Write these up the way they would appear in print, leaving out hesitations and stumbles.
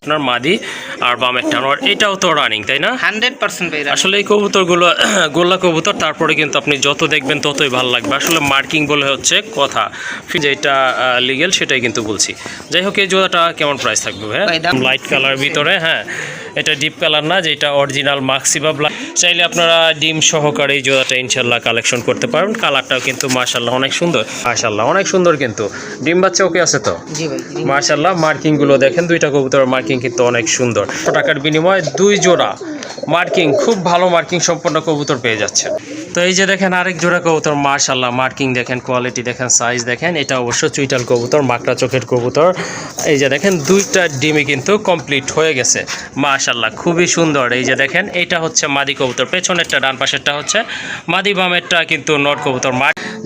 আপনার মাদি আর বামের টানোয়ার এটাও তো রানিং তাই না? 100% ভাই। আসলে এই কবুতরগুলো গোল্লা কবুতর, তারপরে কিন্তু আপনি যত দেখবেন ততই ভালো লাগবে। আসলে মার্কিং বলে হচ্ছে কথা, যেটা লিগেল সেটাই কিন্তু বলছি। যাই হোক, এই জোড়াটা কেমন প্রাইস থাকবে? হ্যাঁ, লাইট কালার ভিতরে। হ্যাঁ, এটা ডিপ কালার না, যেটা অরিজিনাল মাক্সিবা ব্ল্যাক। চাইলে আপনারা ডিম সহকারে এই জোড়াটা ইনশাল্লাহ কালেকশন করতে পারবেন। কালারটাও কিন্তু মাশাল্লাহ অনেক সুন্দর, মাশাল্লাহ অনেক সুন্দর। কিন্তু ডিম বাচ্চা ওকে আছে তো? জি ভাই। মাশাল্লাহ মার্কিংগুলো দেখেন, দুইটা কবুতরের মার্কিং কিন্তু অনেক সুন্দর। টাকার বিনিময়ে 2 জোড়া মার্কিং, খুব ভালো মার্কিং সম্পন্ন কবুতর পেয়ে যাচ্ছে। তো এই যে দেখেন আরেক জোড়া কবুতর, মাশাল্লাহ মার্কিং দেখেন, কোয়ালিটি দেখেন, সাইজ দেখেন। এটা অবশ্য চুইটাল কবুতর, মাকড়া চোখের কবুতর। এই যে দেখেন দুইটা ডিমই কিন্তু কমপ্লিট হয়ে গেছে, মাশাল্লাহ খুবই সুন্দর। এই যে দেখেন এটা হচ্ছে মাদি কবুতর, পেছনেরটা ডান পাশেরটা হচ্ছে মাদি, বামেরটা কিন্তু নর কবুতর।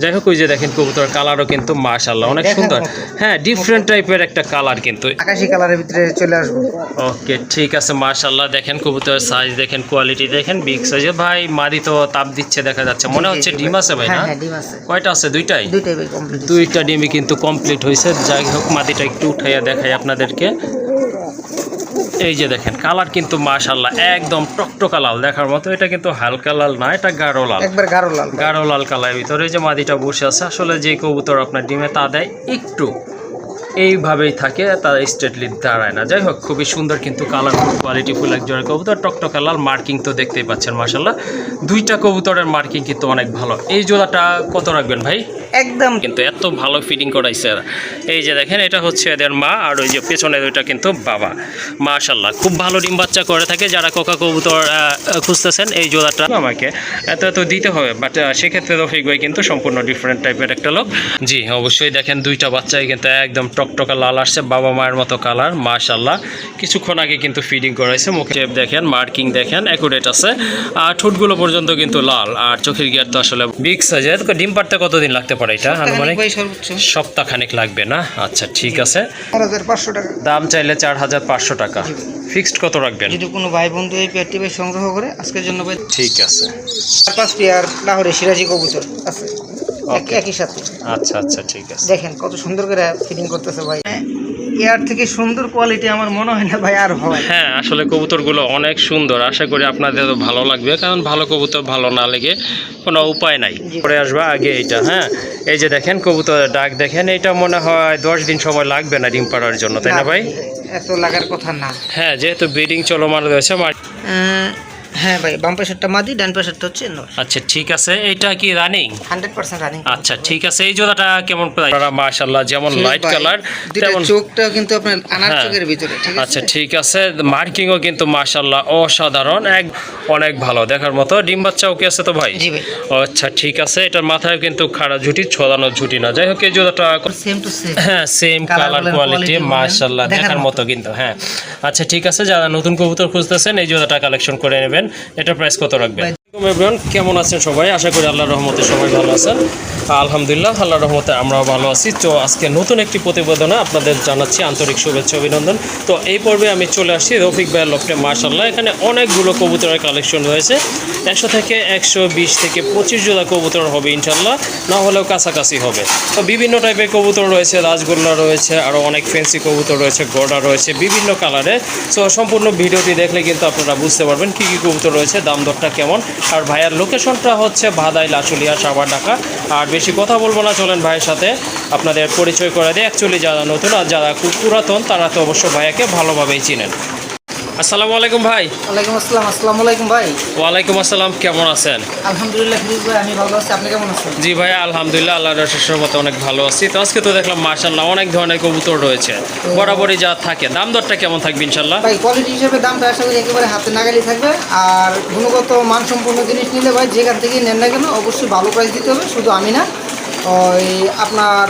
যাই হোক, ওই যে দেখেন কবুতর কালারও কিন্তু মাশাল্লাহ অনেক সুন্দর। হ্যাঁ, ডিফারেন্ট টাইপের একটা কালার কিন্তু, আকাশী কালারের ভিতরে চলে আসবে। ওকে ঠিক আছে, মাশাল্লাহ দেখেন কবুতরের সাইজ দেখেন, কোয়ালিটি দেখেন, বিগ সাইজের। ভাই মাদি তো তাপ দিচ্ছে দেখা যাচ্ছে, মনে হচ্ছে ডিম আছে ভাই না? হ্যাঁ, ডিম আছে। কয়টা আছে? দুইটাই ভাই কমপ্লিট। দুইটা ডিমই কিন্তু কমপ্লিট হয়েছে। যাই হোক, মাদিটা একটু উঠাইয়া দেখাই আপনাদেরকে। এই যে দেখেন কালার কিন্তু মাশাল্লাহ একদম টকটকা লাল দেখার মতো। এটা কিন্তু হালকা লাল না, এটা গাঢ় লাল, একবার গাঢ় লাল, গাঢ় লাল কালারের ভিতরে। এই যে মাদিটা বসে আছে, আসলে যে কবুতর আপনার ডিমে তা দেয় একটু এইভাবেই থাকে, তার স্ট্রেটলি দাঁড়ায় না। যাই হোক, খুবই সুন্দর কিন্তু কালারফুল কোয়ালিটিফুল এক জোড়া কবুতর, টকটকা লাল, মার্কিং তো দেখতেই পাচ্ছেন মাশাল্লাহ। দুইটা কবুতরের মার্কিং কিন্তু অনেক ভালো। এই জোড়াটা কত রাখবেন ভাই? একদম কিন্তু এত ভালো ফিডিং করাইছে। এই যে দেখেন এটা হচ্ছে এদের মা, আর ওই যে পেছনের ওইটা কিন্তু বাবা। মাশাল্লাহ খুব ভালো ডিম বাচ্চা করে থাকে। যারা কোকা কবুতর খুঁজতেছেন, এই জোড়াটা আমাকে এত দিতে হবে, বাট সেক্ষেত্রে রফিক ভাই কিন্তু সম্পূর্ণ ডিফারেন্ট টাইপের একটা লোক। জি অবশ্যই দেখেন দুইটা বাচ্চাই কিন্তু একদম টকটকা লাল আসছে, বাবা মায়ের মতো কালার মাশাল্লাহ। কিছুক্ষণ আগে কিন্তু ফিডিং করাইছে। মুখে শেপ দেখেন, মার্কিং দেখেন, অ্যাকুরেট আছে। আর ঠোঁটগুলো পর্যন্ত কিন্তু লাল, আর চোখের গিয়ার তো আসলে বিগ সাইজের। ডিম পাড়তে কতদিন লাগতে পারে এটা? আনুমানিক সপ্তাহখানেক লাগবে না? আচ্ছা ঠিক আছে। 4500 টাকা দাম চাইলে 4500 টাকা। ফিক্সড কত রাখবেন? যদি কোনো ভাই বন্ধু এই পেয়ারটি ভাই সংগ্রহ করে আজকের জন্য ভাই ঠিক আছে। 4-5 পেয়ার লাহোরে সিরাজি কবুতর আছে একই সাথে। আচ্ছা আচ্ছা ঠিক আছে। দেখেন কত সুন্দর করে ফিটিং করতেছে ভাই। এর থেকে সুন্দর কোয়ালিটি আমার মনে হয় না ভাই আর হয়। হ্যাঁ, আসলে কবুতরগুলো অনেক সুন্দর। আশা করি আপনাদের ভালো লাগবে, কারণ ভালো কবুতর ভালো না লেগে কোনো উপায় নাই। পরে আসবে আগে এইটা। হ্যাঁ, এই যে দেখেন কবুতরের ডাক দেখেন, এটা মনে হয় 10 দিন সময় লাগবে না ডিম পাড়ার জন্য, তাই না ভাই? এত লাগার কথা না। হ্যাঁ, যেহেতু ব্রিডিং চলমান রয়েছে। হ্যাঁ ভাই, বাম পাশেরটা মাদি, ডান পাশেরটা হচ্ছে নর। আচ্ছা ঠিক আছে। এটা কি রানিং? 100% রানিং। আচ্ছা ঠিক আছে। এই জোড়াটা কেমন প্রাইস? মাশাআল্লাহ যেমন লাইট কালার তেমন চোখটা কিন্তু আপনার আনার চোখের ভিতরে, ঠিক আছে? আচ্ছা ঠিক আছে। মার্কিংও কিন্তু মাশাআল্লাহ অসাধারণ, অনেক ভালো দেখার মতো। ডিম বাচ্চা ওকে আছে তো ভাই? জি ভাই। আচ্ছা ঠিক আছে। এটার মাথায় কিন্তু খাড়া ঝুটি, ছড়ানো ঝুটি না। যাই হোক, এই জোড়াটা সেম টু সেম। হ্যাঁ, সেম কালার কোয়ালিটি মাশাআল্লাহ দেখার মতো কিন্তু। হ্যাঁ আচ্ছা ঠিক আছে। যারা নতুন কবুতর খুঁজতেছেন এই জোড়াটা কালেকশন করে নেবেন। এটা প্রাইস কত রাখবেন? কেমন আছেন সবাই? আশা করি আল্লাহর রহমতে সবাই ভালো আছেন। আলহামদুলিল্লাহ, আল্লাহর রহমতে আমরাও ভালো আছি। তো আজকে নতুন একটি প্রতিবেদনে আপনাদের জানাচ্ছি আন্তরিক শুভেচ্ছা অভিনন্দন। তো এই পর্বে আমি চলে আসছি রফিক ভাইয়ের লফটে। মাশাআল্লাহ এখানে অনেকগুলো কবুতরের কালেকশন রয়েছে। 100 থেকে 120 থেকে 25 জোড়া কবুতর হবে ইনশাল্লাহ, না হলেও কাছাকাছি হবে। তো বিভিন্ন টাইপের কবুতর রয়েছে, রাজগোল্লা রয়েছে, আরও অনেক ফ্যান্সি কবুতর রয়েছে, গড়া রয়েছে বিভিন্ন কালারে। সো সম্পূর্ণ ভিডিওটি দেখলে কিন্তু আপনারা বুঝতে পারবেন কী কী কবুতর রয়েছে, দাম দরটা কেমন। আর ভাইয়ার লোকেশনটা হচ্ছে ভাদাইল, আশুলিয়া, সাভার, ঢাকা। আর বেশি কথা বলবো না, চলেন ভাইয়ের সাথে আপনাদের পরিচয় করে দিই। অ্যাকচুয়ালি যারা নতুন আর যারা খুব পুরাতন তারা তো অবশ্য ভাইয়াকে ভালোভাবেই চিনেন। আসসালামু আলাইকুম ভাই। ওয়ালাইকুম আসসালাম। আসসালামু আলাইকুম ভাই। ওয়ালাইকুম আসসালাম, কেমন আছেন? আলহামদুলিল্লাহ ফিরোজ ভাই, আমি ভালো আছি, আপনি কেমন আছেন? জি ভাই আলহামদুলিল্লাহ, আল্লাহর রহমতে অনেক ভালো আছি। তো আজকে তো দেখলাম মাশাআল্লাহ অনেক ধরনের কবুতর রয়েছে, বরাবরই যা থাকে। দাম দরটা কেমন থাকবে ইনশাল্লাহ? ভাই কোয়ালিটি হিসেবে দামটা আশা করি একেবারে হাতে নাগালি থাকবে। আর গুণগত মানসম্পন্ন জিনিস নিলে ভাই যেখান থেকে নেন না কেন অবশ্যই ভালো প্রাইস দিতে হবে। শুধু আমি না, ওই আপনার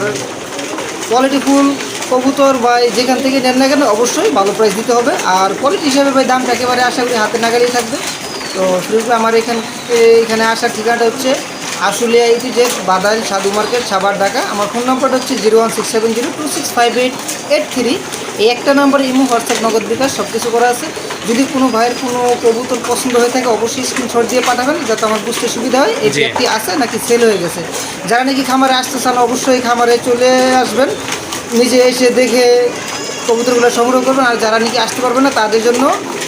কোয়ালিটিফুল কবুতর ভাই যেখান থেকে নেন না কেন অবশ্যই ভালো প্রাইস দিতে হবে। আর কোয়ালিটি হিসাবে ভাই দামটা একেবারে আশা করি হাতে নাগালি থাকবে। তো শুরু আমার এখানে আসার ঠিকানাটা হচ্ছে আশুলিয়া ইপিজেড, বাদাইল, সাধু মার্কেট, সাভার, ঢাকা। আমার ফোন নাম্বারটা হচ্ছে 01670265883। এই একটা নাম্বারে ইমো, হোয়াটসঅ্যাপ, নগদ বিকাশ সব কিছু করা আছে। যদি কোনো ভাইয়ের কোনো কবুতর পছন্দ হয়ে থাকে অবশ্যই স্ক্রিনশট দিয়ে পাঠাবেন, যাতে আমার বুঝতে সুবিধা হয় এই ব্যক্তি আছে নাকি সেল হয়ে গেছে। যারা নাকি খামারে আসতে চান অবশ্যই খামারে চলে আসবেন, নিজে এসে দেখে কবুতরগুলো সংগ্রহ করবেন। আর যারা নাকি আসতে পারবে না তাদের জন্য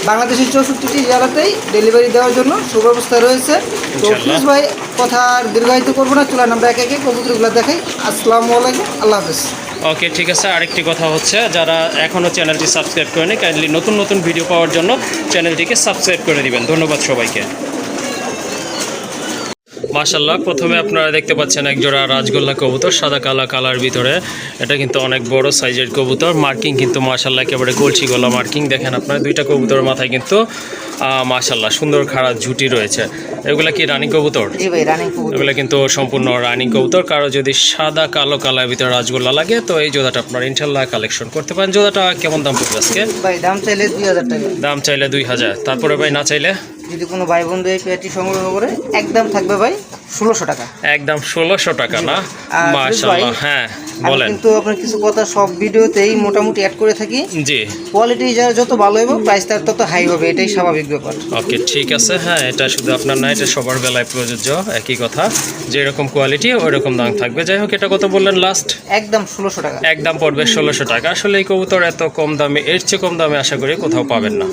বাংলাদেশের 64টি জেলাতেই ডেলিভারি দেওয়ার জন্য সুব্যবস্থা রয়েছে। তো প্লিজ ভাই কথা আর দীর্ঘায়িত করবো না, চলেন আমরা একে একে কবুতরগুলো দেখাই। আসসালামু আলাইকুম, আল্লাহ হাফেজ। ওকে, ঠিক আছে। আরেকটি কথা হচ্ছে, যারা এখনও চ্যানেলটি সাবস্ক্রাইব করেনি, কাইন্ডলি নতুন নতুন ভিডিও পাওয়ার জন্য চ্যানেলটিকে সাবস্ক্রাইব করে দিবেন। ধন্যবাদ সবাইকে। মাশাল্লাহ, প্রথমে আপনারা দেখতে পাচ্ছেন একজোড়া রাজগোল্লা কবুতর, সাদা কালা কালার ভিতরে। এটা কিন্তু অনেক বড় সাইজের কবুতর। মার্কিং কিন্তু মাশাল্লাহ একেবারে কলসি গলা মার্কিং। দেখেন আপনারা দুইটা কবুতরের মাথায় কিন্তু মাশাল্লাহ সুন্দর খাড়া ঝুটি রয়েছে। এগুলা কি রানিং কবুতর? জি ভাই, রানিং কবুতর। এগুলো কিন্তু সম্পূর্ণ রানিং কবুতর। কারো যদি সাদা কালো কালার ভিতরে রাজগোল্লা লাগে তো এই জোড়াটা আপনার ইনশাল্লাহ কালেকশন করতে পারেন। জোড়াটা কেমন দাম পড়বে আজকে? ভাই দাম চাইলে 2000 টাকা। দাম চাইলে 2000। তারপরে ভাই না চাইলে? যদি কোনো ভাই বন্ধু এই পেয়ারটি সংগ্রহ করে একদম থাকবে ভাই 1600 টাকা। একদম 1600 টাকা না? আর মাশাআল্লাহ। হ্যাঁ বলেন। কিন্তু আপনার কিছু কথা সব ভিডিওতেই মোটামুটি অ্যাড করে থাকি। জি, কোয়ালিটি যার যত ভালো হবে প্রাইস তার তত হাই হবে, এটাই স্বাভাবিক ব্যাপার। ওকে, ঠিক আছে। হ্যাঁ, এটা শুধু আপনার না, এটা সবার বেলায় প্রযোজ্য। একই কথা, যেরকম কোয়ালিটি ওই রকম দাম থাকবে। যাই হোক, এটা কত বললেন লাস্ট? একদম 1600 টাকা। একদম পড়বে 1600 টাকা। আসলে এই কবুতর এত কম দামে, এর চেয়ে কম দামে আশা করি কোথাও পাবেন না।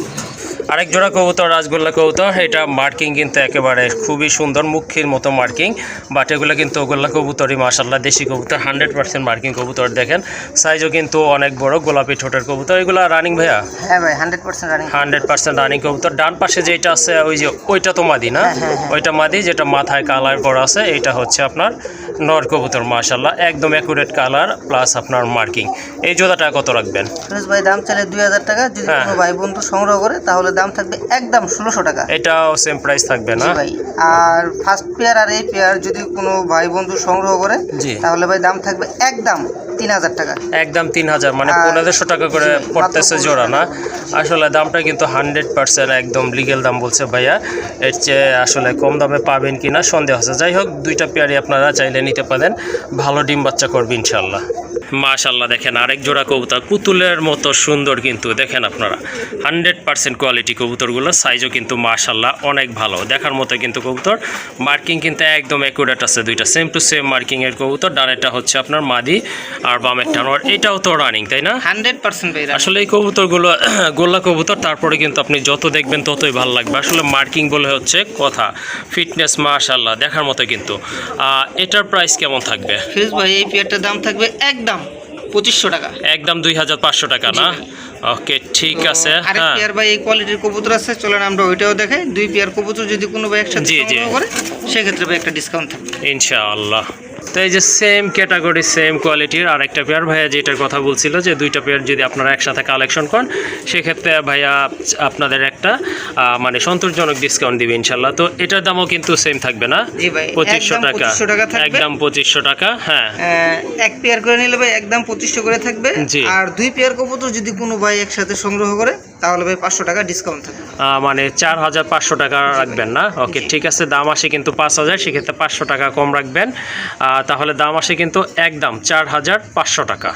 আরেক জোড়া কবুতর রাজগোল্লা কবুতর। এটা মার্কিং কিন্তু একেবারে খুবই সুন্দর, মুখির মতো মার্কিং। বাট এগুলো কিন্তু গোল্লা কবুতরই মাশাল্লাহ, দেশি কবুতর, 100% মার্কিং কবুতর। দেখেন সাইজও কিন্তু অনেক বড়, গোলাপি ঠোঁটের কবুতর। এগুলো রানিং ভাইয়া? হ্যাঁ ভাই, 100% রানিং। 100% রানিং কবুতর। ডান পাশে যেটা আছে ওই যে ওইটা তো মাদি না? ওইটা মাদি, যেটা মাথায় কালার করা আছে। এইটা হচ্ছে আপনার নর কবুতর। মাশাল্লাহ একদম অ্যাকুরেট কালার প্লাস আপনার মার্কিং। এই জোড়াটা কত রাখবেন? ভাই দাম চাইলে 2000 টাকা। যদি কোনো ভাই বন্ধু সংগ্রহ করে তাহলে দাম থাকবে একদম 1600 টাকা। এটাও সেম প্রাইস থাকবে না ভাই? আর ফার্স্ট পেয়ার আর এই পেয়ার যদি কোনো ভাই বন্ধু সংগ্রহ করে তাহলে ভাই দাম থাকবে একদম 3000 টাকা। একদম 3000, মানে 1500 টাকা করে পড়তেছে জোড়া না? আসলে দামটা কিন্তু 100% একদম লিগেল দাম বলছে ভাইয়া। এর চেয়ে আসলে কম দামে পাবেন কিনা সন্দেহ আছে। যাই হোক, দুইটা পেয়ারই আপনারা চাইলে নিতে পারেন, ভালো ডিম বাচ্চা করবে ইনশাল্লাহ। মাশাল্লাহ, দেখেন আরেক জোড়া কবুতর, পুতুলের মতো সুন্দর কিন্তু। দেখেন আপনারা 100% কোয়ালিটি কবুতরগুলো। সাইজও কিন্তু মাশাল্লাহ অনেক ভালো, দেখার মতো কিন্তু কবুতর। মার্কিং কিন্তু একদম অ্যাকুরেট আছে, দুইটা সেম টু সেম মার্কিংয়ের কবুতর। ডানেরটা হচ্ছে আপনার মাদি আর বামেরটা নর। এটাও তো রানিং, তাই না? 100% ভাই। আসলে এই কবুতরগুলো গোল্লা কবুতর, তারপরে কিন্তু আপনি যত দেখবেন ততই ভালো লাগবে। আসলে মার্কিং বলে হচ্ছে কথা, ফিটনেস মাশাল্লাহ দেখার মতো কিন্তু। এটার প্রাইস কেমন থাকবে? ফিরোজ ভাই এই পেয়ারটার দাম থাকবে একদম 2500 টাকা। একদম 2500 টাকা না? ওকে, ঠিক আছে। আরেক পেয়ার ভাই এই কোয়ালিটির কবুতর আছে, চলেন আমরা ওইটাও দেখাই। দুই পেয়ার কবুতর যদি কোনো ভাই একসাথে সংগ্রহ করে সেক্ষেত্রে ভাই একটা ডিসকাউন্ট থাকবে ইনশাআল্লাহ। তো এই যে সেম ক্যাটাগরি সেম কোয়ালিটির আরেকটা পেয়ার ভাইয়া যেটার কথা বলছিল, যে দুইটা পেয়ার যদি আপনারা একসাথে কালেকশন করেন সেক্ষেত্রে ভাইয়া আপনাদের একটা মানে সন্তোষজনক ডিসকাউন্ট দিবে ইনশাল্লাহ। তো এটার দামও কিন্তু সেম থাকবে না? 2500 টাকা। একদম 2500 টাকা। হ্যাঁ, এক পেয়ার করে নিলে ভাই একদম 2500 করে থাকবে। আর দুই পেয়ার কবুতর যদি কোনো ভাই একসাথে সংগ্রহ করে তাহলে ভাই 500 টাকা ডিসকাউন্ট থাকবে। মানে 4500 টাকা রাখবেন না? ওকে, ঠিক আছে। দাম আসে কিন্তু 5000, সেক্ষেত্রে 500 টাকা কম রাখবেন। তাহলে দাম আসে কিন্তু একদম 4500 টাকা।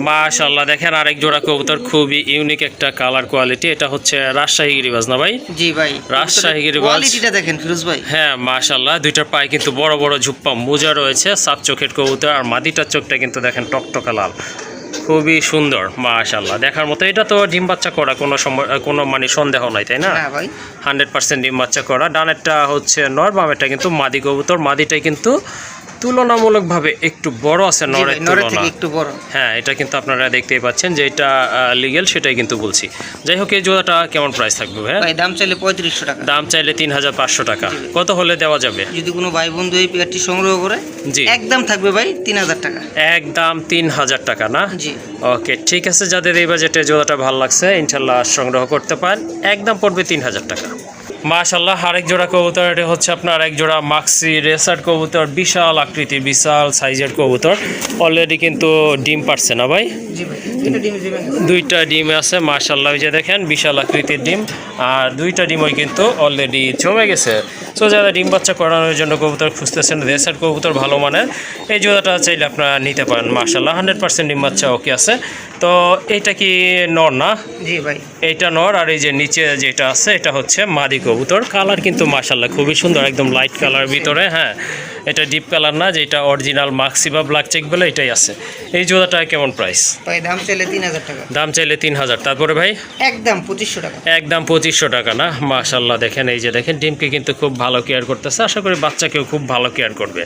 মাশাআল্লাহ, দেখেন আরেক জোড়া কবুতর, খুবই ইউনিক একটা কালার কোয়ালিটি। এটা হচ্ছে রাজশাহী গিরিবাজ না ভাই? জি ভাই, রাজশাহী গিরিবাজ। কোয়ালিটিটা দেখেন ফিরোজ ভাই। হ্যাঁ মাশাআল্লাহ, দুইটার পায়ে কিন্তু বড় বড় ঝুপ্পা মোজা রয়েছে, সাত চোখের কবুতর। আর মাদিটার চোখটা কিন্তু দেখেন টকটকা লাল, খুবই সুন্দর মাশাআল্লাহ দেখার মতো। এটা তো ডিম বাচ্চা করা, কোনো মানে সন্দেহ নাই, তাই না? হ্যাঁ ভাই, 100% ডিম বাচ্চা করা। ডানেরটা হচ্ছে নর, বামেরটা কিন্তু মাদি কবুতর। মাদিটাই কিন্তু তুলনামূলকভাবে একটু বড় আছে নরের তুলনা, একটু বড়। হ্যাঁ, এটা কিন্তু আপনারা দেখতেই পাচ্ছেন যে এটা লিগেল, সেটাই কিন্তু বলছি। যাই হোক, এই জোড়াটা কেমন প্রাইস থাকবে ভাই? দাম চাইলে 3500 টাকা। দাম চাইলে 3500 টাকা। কত হলে দেওয়া যাবে? যদি কোনো ভাই বন্ধু এই পেয়ারটি সংগ্রহ করে জি, একদম থাকবে ভাই 3000 টাকা। একদম 3000 টাকা না? জি, ওকে, ঠিক আছে। যাদের এই বাজেটে জোড়াটা ভালো লাগছে ইনশাল্লাহ সংগ্রহ করতে পারেন। একদম পড়বে 3000 টাকা। মাশাআল্লাহ, আরেক জোড়া কবুতর। এটা হচ্ছে আপনার এক জোড়া মাক্সি রেসার কবুতর, বিশাল আকৃতির বিশাল সাইজের কবুতর। অলরেডি কিন্তু ডিম পারছে না ভাই? জি ভাই, দুইটা ডিম আছে মাশাআল্লাহ, ওই যে দেখেন বিশাল আকৃতির ডিম। আর দুইটা ডিমই কিন্তু অলরেডি জমে গেছে। সো যারা ডিম বাচ্চা করানোর জন্য কবুতর খুঁজতেছেন, রেসার কবুতর ভালো মানের, এই জোড়াটা চাইলে আপনারা নিতে পারেন। মাশাআল্লাহ 100% ডিম বাচ্চা ওকে আছে। তো এইটা কি নর না? জি ভাই, এইটা নর। আর এই যে নিচে যেটা আছে এটা হচ্ছে মাদি কবুতর, কালার কিন্তু মাশাআল্লাহ খুবই সুন্দর, একদম লাইট কালার ভিতরে। হ্যাঁ, এটা ডিপ কালার না, যেটা অরিজিনাল মাক্সি বা ব্ল্যাক চেক বলে এটাই আছে। এই জোড়াটা কেমন প্রাইস? ভাই দাম চাইলে 3000 টাকা। দাম চাইলে 3000। তারপরে ভাই একদম 2500 টাকা। একদম 2500 টাকা না? মাশাআল্লাহ দেখেন, এই যে দেখেন ডিমকে কিন্তু খুব ভালো কেয়ার করতেছে, আশা করি বাচ্চাকেও খুব ভালো কেয়ার করবে।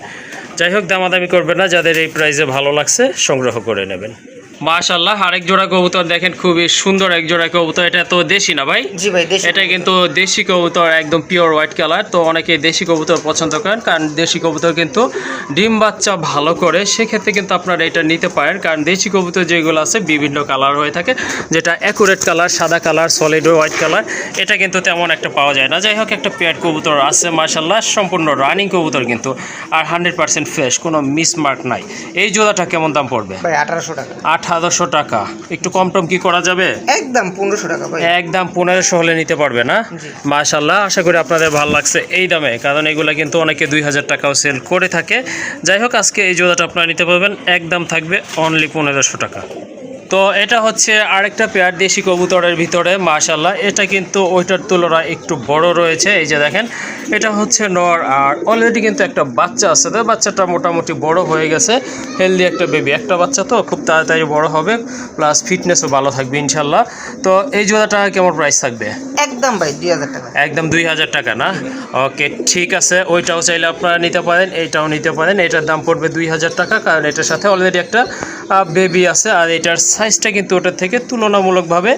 যাই হোক, দামাদামি করবে না, যাদের এই প্রাইসে ভালো লাগছে সংগ্রহ করে নেবেন। মাশাআল্লাহ, আরেক জোড়া কবুতর দেখেন, খুবই সুন্দর এক জোড়া কবুতর। এটা তো দেশি না ভাই? জি ভাই দেশি। এটা কিন্তু দেশি কবুতর, একদম পিওর হোয়াইট কালার। তো অনেকেই দেশি কবুতর পছন্দ করেন, কারণ দেশি কবুতর কিন্তু ডিম বাচ্চা ভালো করে, সেক্ষেত্রে কিন্তু আপনারা এটা নিতে পারেন। কারণ দেশি কবুতর যেগুলো আছে বিভিন্ন কালার হয়ে থাকে, যেটা অ্যাকুরেট কালার, সাদা কালার, সলিড হোয়াইট কালার, এটা কিন্তু তেমন একটা পাওয়া যায় না। যাই হোক, একটা পেয়ার কবুতর আছে মাশাআল্লাহ, সম্পূর্ণ রানিং কবুতর কিন্তু, আর 100% ফ্রেশ, কোনো মিসমার্ক নাই। এই জোড়াটা কেমন দাম পড়বে? ভাই 1800 টাকা। 1800 টাকা। একটু কম টম কি করা যাবে? একদম 1500 টাকা ভাই। একদম 1500 হলে নিতে পারবে না? মাশাআল্লাহ, আশা করি আপনাদের ভালো লাগছে এই দামে, কারণ এগুলা কিন্তু অনেকে 2000 টাকাও সেল করে থাকে। যাই হোক, আজকে এই জোড়াটা আপনারা নিতে পারবেন, একদম থাকবে অনলি 1500 টাকা। তো এটা হচ্ছে আরেকটা পেয়ার দেশি কবুতরের ভিতরে মাশাআল্লাহ, এটা কিন্তু ওইটার তুলনায় একটু বড় রয়েছে। এই যে দেখেন, এটা হচ্ছে নর, আর অলরেডি কিন্তু একটা বাচ্চা আছে। তো বাচ্চাটা মোটামুটি বড় হয়ে গেছে, হেলদি একটা বেবি, একটা বাচ্চা তো খুব তাড়াতাড়ি বড় হবে, প্লাস ফিটনেসও ভালো থাকবে ইনশাল্লাহ। তো এই জোড়াটা কেমন প্রাইস থাকবে? একদম ভাই 2000 টাকা। একদম 2000 টাকা না? ওকে, ঠিক আছে, ওইটাও চাইলে আপনারা নিতে পারেন, এইটাও নিতে পারেন। এটার দাম পড়বে 2000 টাকা, কারণ এটার সাথে অলরেডি একটা বেবি আছে, আর এটার সাইজটা কিন্তু ওটার থেকে তুলনামূলকভাবে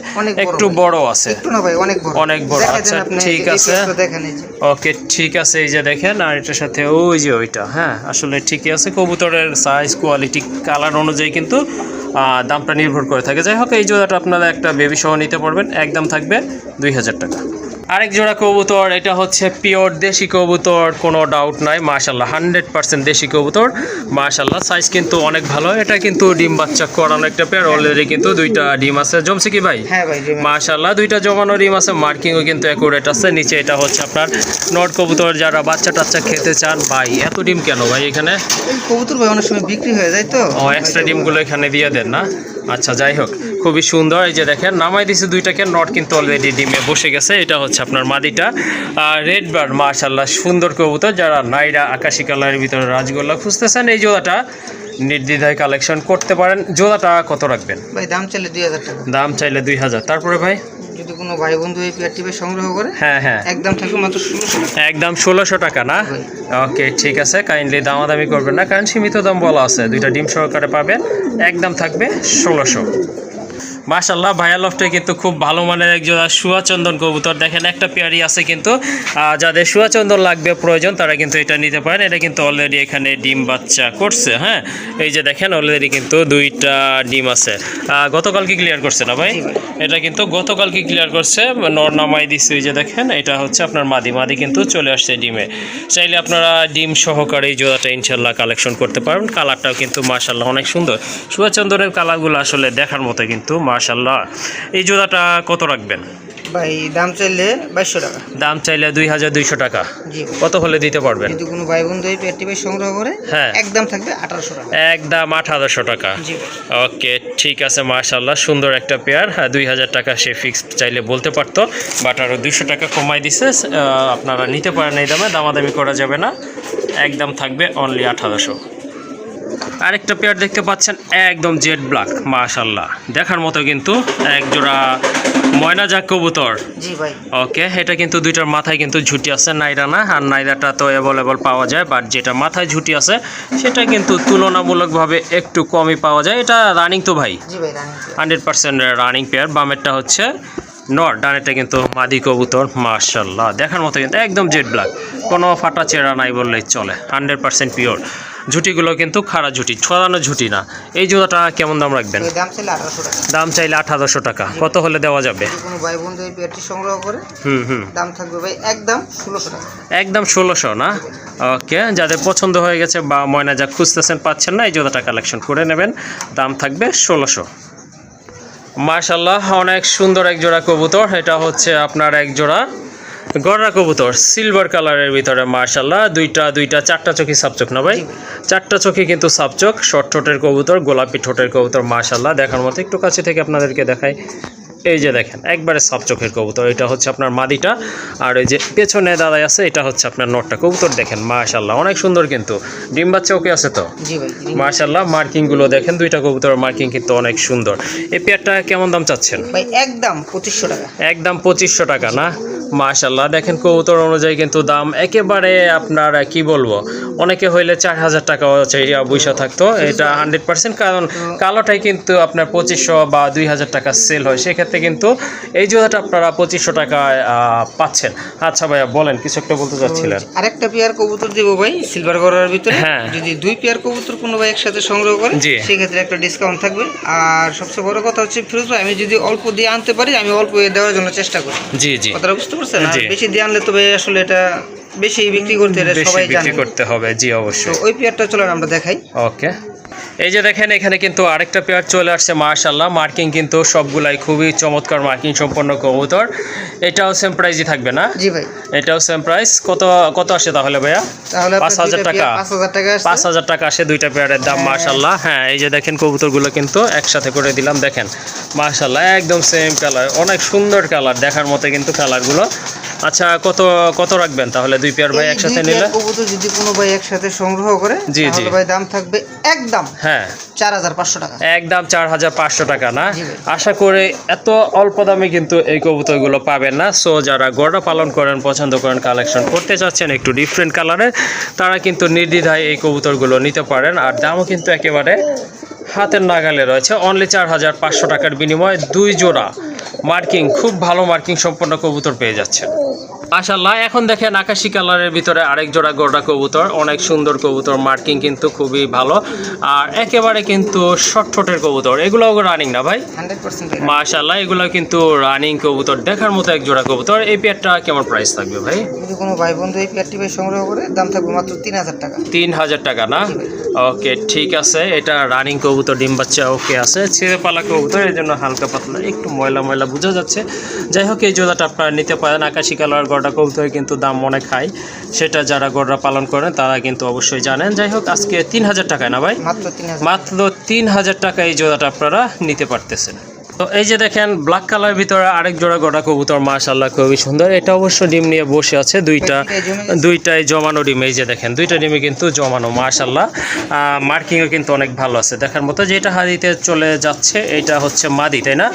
একটু বড় আছে। একটু না ভাই, অনেক বড়, অনেক বড়। আচ্ছা ঠিক আছে, ওকে ঠিক আছে। এই যে দেখেন, আর এটার সাথে ওই যে ওইটা, হ্যাঁ আসলে ঠিকই আছে। কবুতরের সাইজ, কোয়ালিটি, কালার অনুযায়ী কিন্তু দামটা নির্ভর করে থাকে। যাই হোক, এই জোড়াটা আপনারা একটা বেবি সহ নিতে পারবেন, একদম থাকবে 2000 টাকা। আরেক জোড়া কবুতর, এটা হচ্ছে পিওর দেশি কবুতর, কোনো ডাউট নাই মাশাআল্লাহ, 100% দেশি কবুতর মাশাআল্লাহ। সাইজ কিন্তু অনেক ভালো, এটা কিন্তু ডিম বাচ্চা করানো একটা পেয়ার, অলরেডি কিন্তু দুইটা ডিম আছে। জমছে কি ভাই? হ্যাঁ ভাই মাশাআল্লাহ, দুইটা জমানো ডিম আছে, মার্কিংও কিন্তু অ্যাকুরেট আছে। নিচে এটা হচ্ছে আপনার নট কবুতর, যারা বাচ্চা টাচ্চা খেতে চান। ভাই এত ডিম কেন ভাই এখানে? এই কবুতর ভাই অনেক সময় বিক্রি হয়ে যায় তো, ও এক্সট্রা ডিমগুলো এখানে দিয়ে দেন না? আচ্ছা, যাই হোক, খুবই সুন্দর। এই যে দেখেন, নামাই দিছে দুইটাকে, নট কিন্তু অলরেডি ডিমে বসে গেছে। এটা হচ্ছে আপনার মাদিটা, আর রেড বার্ড মাশাআল্লাহ, সুন্দর কবুতর। যারা নাইরা আকাশি কালারের ভিতরে রাজগোল্লা খুঁজতেছেন, এই জোড়াটা নির্দ্বিধায় কালেকশন করতে পারেন। জোড়াটা কত রাখবেন? ভাই দাম চাইলে 2000 টাকা। দাম চাইলে 2000। তারপরে ভাই যদি কোনো ভাই বন্ধু এই পেয়ারটি সংগ্রহ করে, হ্যাঁ হ্যাঁ, একদম থাকবে মাত্র 1600 টাকা। একদম 1600 টাকা না? ওকে ঠিক আছে, কাইন্ডলি দামাদামি করবেন না, কারণ সীমিত দাম বলা আছে। দুইটা ডিম সহকারে পাবেন, একদম থাকবে 1600। মাশাআল্লাহ, ভাইয়া লফটে কিন্তু খুব ভালো মানের একজোড়া সুয়াচন্দন কবুতর। দেখেন, একটা পেয়ারই আছে কিন্তু, যাদের সুয়াচন্দন লাগবে প্রয়োজন তারা কিন্তু এটা নিতে পারেন। এটা কিন্তু অলরেডি এখানে ডিম বাচ্চা করছে। হ্যাঁ, এই যে দেখেন, অলরেডি কিন্তু দুইটা ডিম আছে। গতকালকে ক্লিয়ার করছে না ভাই? এটা কিন্তু গতকালকে ক্লিয়ার করছে, নর নামাই দিচ্ছে। এই যে দেখেন, এটা হচ্ছে আপনার মাদি কিন্তু চলে আসছে ডিমে। চাইলে আপনারা ডিম সহকারে এই জোড়াটা ইনশাল্লাহ কালেকশন করতে পারবেন। কালারটাও কিন্তু মাশাআল্লাহ অনেক সুন্দর। সুয়াচন্দনের কালারগুলো আসলে দেখার মতো কিন্তু মাশাআল্লাহ। এই জোড়াটা কত রাখবেন? ভাই দাম চাইলে 2200 টাকা। দাম চাইলে 2200 টাকা। জি। কত হলে দিতে পারবেন? যদি কোনো ভাই বন্ধু এই পেয়ারটি সংগ্রহ করে, হ্যাঁ, একদম থাকবে 1800 টাকা। একদম 1800 টাকা। জি। ওকে ঠিক আছে, মাশাআল্লাহ, সুন্দর একটা পেয়ার। হ্যাঁ, 2000 টাকা সে ফিক্সড চাইলে বলতে পারতো, বাট আরও 200 টাকা কমাই দিছে। আপনারা নিতে পারেন এই দামে, দামাদামি করা যাবে না, একদম থাকবে অনলি 1800। আরেকটা পেয়ার দেখতে পাচ্ছেন, একদম জেড ব্ল্যাক মাশাআল্লাহ, দেখার মতো কিন্তু একজোড়া ময়না জাক কবুতর। জি ভাই। ওকে, এটা কিন্তু দুইটার মাথায় কিন্তু ঝুটি আছে, নাইরা না। আর নাইরাটা তো অ্যাভেলেবল পাওয়া যায়, বাট যেটা মাথায় ঝুটি আছে সেটা কিন্তু তুলনামূলকভাবে একটু কমই পাওয়া যায়। এটা রানিং তো ভাই? জি ভাই, রানিং, 100% রানিং পেয়ার। বামেরটা হচ্ছে নর, ডানেরটা কিন্তু মাদি কবুতর মাশাআল্লাহ, দেখার মতো কিন্তু একদম জেড ব্ল্যাক, কোনো ফাটা চেরা নাই বললেই চলে, 100% পিওর। ঝুটিগুলো কিন্তু খাড়া ঝুটি, ছড়ানো ঝুটি না। এই জোড়াটা কেমন দাম রাখবেন? দাম চাইলে 1800 টাকা। দাম চাইলে 1800 টাকা। কত হলে দেওয়া যাবে? কোনো ভাই বন্ধু এই পেয়ারটি সংগ্রহ করে, দাম থাকবে ভাই একদম 1600 টাকা। একদম 1600 না? ওকে, যাদের পছন্দ হয়ে গেছে বা ময়না যা খুঁজতেছেন পাচ্ছেন না, এই জোড়াটা কালেকশন করে নেবেন, দাম থাকবে 1600। মাশাআল্লাহ, অনেক সুন্দর এক জোড়া কবুতর। এটা হচ্ছে আপনার এক জোড়া গররা কবুতর, সিলভার কালারের ভিতরে মাশাআল্লাহ। দুইটা চারটা চোখই সাপচোখ না ভাই? চারটা চোখে কিন্তু সাপচোখ, শর্ট ঠোঁটের কবুতর, গোলাপি ঠোঁটের কবুতর মাশাআল্লাহ, দেখার মতো। একটু কাছে থেকে আপনাদেরকে দেখাই, এই যে দেখেন একবারে সাপ চোখের কবুতর, এটা হচ্ছে আপনার মাদিটা, আর এই যে পেছনে দাদাই আছে এটা হচ্ছে আপনার নটটা। কবুতর দেখেন মাশাআল্লাহ অনেক সুন্দর, কিন্তু ডিম বাচ্চা ওকে আছে তো জি ভাই। মাশাআল্লাহ। মার্কিং গুলো দেখেন, দুইটা কবুতরের মার্কিং কিন্তু অনেক সুন্দর। এই পেয়ারটা কেমন দাম চাচ্ছেন ভাই একদম 2500 টাকা। একদম 2500 টাকা না? মাশাআল্লাহ দেখেন কবুতর অনুযায়ী কিন্তু দাম একেবারে আপনার কি বলবো, অনেকে হইলে 4000 টাকা বৈশা থাকতো, এটা 100%, কারণ কালোটাই কিন্তু আপনার 2500 বা 2000 টাকা সেল হয়, সেক্ষেত্রে কিন্তু এই জোড়াটা আপনারা 2500 টাকায় পাচ্ছেন। আচ্ছা ভাইয়া বলেন, কিছু একটা বলতে চাচ্ছিলেন? আরেকটা পেয়ার কবুতর দিব ভাই সিলভার গড়ার ভিতরে, হ্যাঁ। যদি 2 পেয়ার কবুতর কোনো ভাই একসাথে সংগ্রহ করে জি। সেক্ষেত্রে একটা ডিসকাউন্ট থাকবে। আর সবচেয়ে বড় কথা হচ্ছে ফিরোজ ভাই, আমি যদি অল্প দিয়ে আনতে পারি আমি অল্প দেওয়ার জন্য চেষ্টা করি। জি জি, কথাটা বুঝতে পারছেন? আর জি। বেশি দিয়ে আনলে তো ভাই আসলে এটা বেশি বিক্রি করতে এটা বেশি সবাই বিক্রি জানে। করতে হবে, জি তো অবশ্যই। ওই পেয়ারটা চলেন আমরা দেখাই। ওকে, এই যে দেখেন এখানে কিন্তু আরেকটা পেয়ার চলে আসছে মাশাআল্লাহ। মার্কিং কিন্তু সবগুলাই খুবই চমৎকার মার্কিং সম্পন্ন কবুতর। এটাও সেম প্রাইসই থাকবে না? জি ভাই। এটাও সেম প্রাইস। কত কত আসে তাহলে ভাইয়া? তাহলে 5000 টাকা। 5000 টাকা আসছে। 5000 টাকা আসে দুইটা পেয়ারের দাম মাশাআল্লাহ। হ্যাঁ, এই যে দেখেন কবুতরগুলো কিন্তু একসাথে করে দিলাম, দেখেন মাশাআল্লাহ একদম সেম কালার, অনেক সুন্দর কালার, দেখার মতো কিন্তু কালারগুলো। আচ্ছা কত কত রাখবেন তাহলে দুই পেয়ার ভাই এই একসাথে দুই নিলে? পেয়ার কবুতর যদি কোনো ভাই একসাথে সংগ্রহ করে জি, জি। তাহলে ভাই দাম থাকবে একদম হ্যাঁ 4500 টাকা। একদম 4500 টাকা না? জি ভাই। আশা করে এত অল্প দামে কিন্তু এই কবুতরগুলো পাবেন না। সো যারা গড়া পালন করেন, পছন্দ করেন, কালেকশন করতে চাচ্ছেন একটু ডিফারেন্ট কালারের, তারা কিন্তু নির্দ্বিধায় এই কবুতরগুলো নিতে পারেন। আর দামও কিন্তু একেবারে হাতের নাগালে রয়েছে, অনলি 4500 টাকার বিনিময়ে 2 জোড়া মার্কিং, খুব ভালো মার্কিং সম্পন্ন কবুতর পেয়ে যাচ্ছেন মাশাআল্লাহ। এখন দেখেন আকাশি কালারের ভিতরে আরেক জোড়া গড়া কবুতর, অনেক সুন্দর কবুতর, মার্কিং কিন্তু খুবই ভালো, আর একেবারে কিন্তু শর্ট ঠোঁটের কবুতর। এগুলোও রানিং না ভাই? 100% মাশাআল্লাহ এগুলো কিন্তু রানিং কবুতর, দেখার মতো এক জোড়া কবুতর। এই পেয়ারটা কেমন প্রাইস থাকবে ভাই? যদি কোনো ভাই বন্ধু এই পেয়ারটি ভাই সংগ্রহ করে দাম থাকবে মাত্র 3000 টাকা। 3000 টাকা না? ওকে ঠিক আছে, এটা রানিং কবুতর, ডিম বাচ্চা ওকে আছে, ছেড়ে পালা কবুতর, এই জন্য হালকা পাতলা একটু ময়লা ময়লা বোঝা যাচ্ছে। যাই হোক এই জোড়াটা আপনারা নিতে পারেন। আকাশি কালার গড়া কবুতর কিন্তু দাম অনেক হাই, সেটা যারা গড়া পালন করেন তারা কিন্তু অবশ্যই জানেন। যাই হোক আজকে 3000 টাকায় না ভাই? মাত্র 3000। মাত্র 3000 টাকা এই জোড়াটা আপনারা নিতে পারতেছেন। তো এই যে দেখেন ব্ল্যাক কালারের ভিতরে আরেক জোড়া গড়া কবুতর মাশাআল্লাহ খুবই সুন্দর, এটা অবশ্য ডিম নিয়ে বসে আছে, দুইটাই জমানো ডিম। এই যে দেখেন দুইটা ডিমে কিন্তু জমানো মাশাআল্লাহ। মার্কিংও কিন্তু অনেক ভালো আছে, দেখার মতো। যেটা হাদিতে চলে যাচ্ছে এটা হচ্ছে মাদি, তাই না?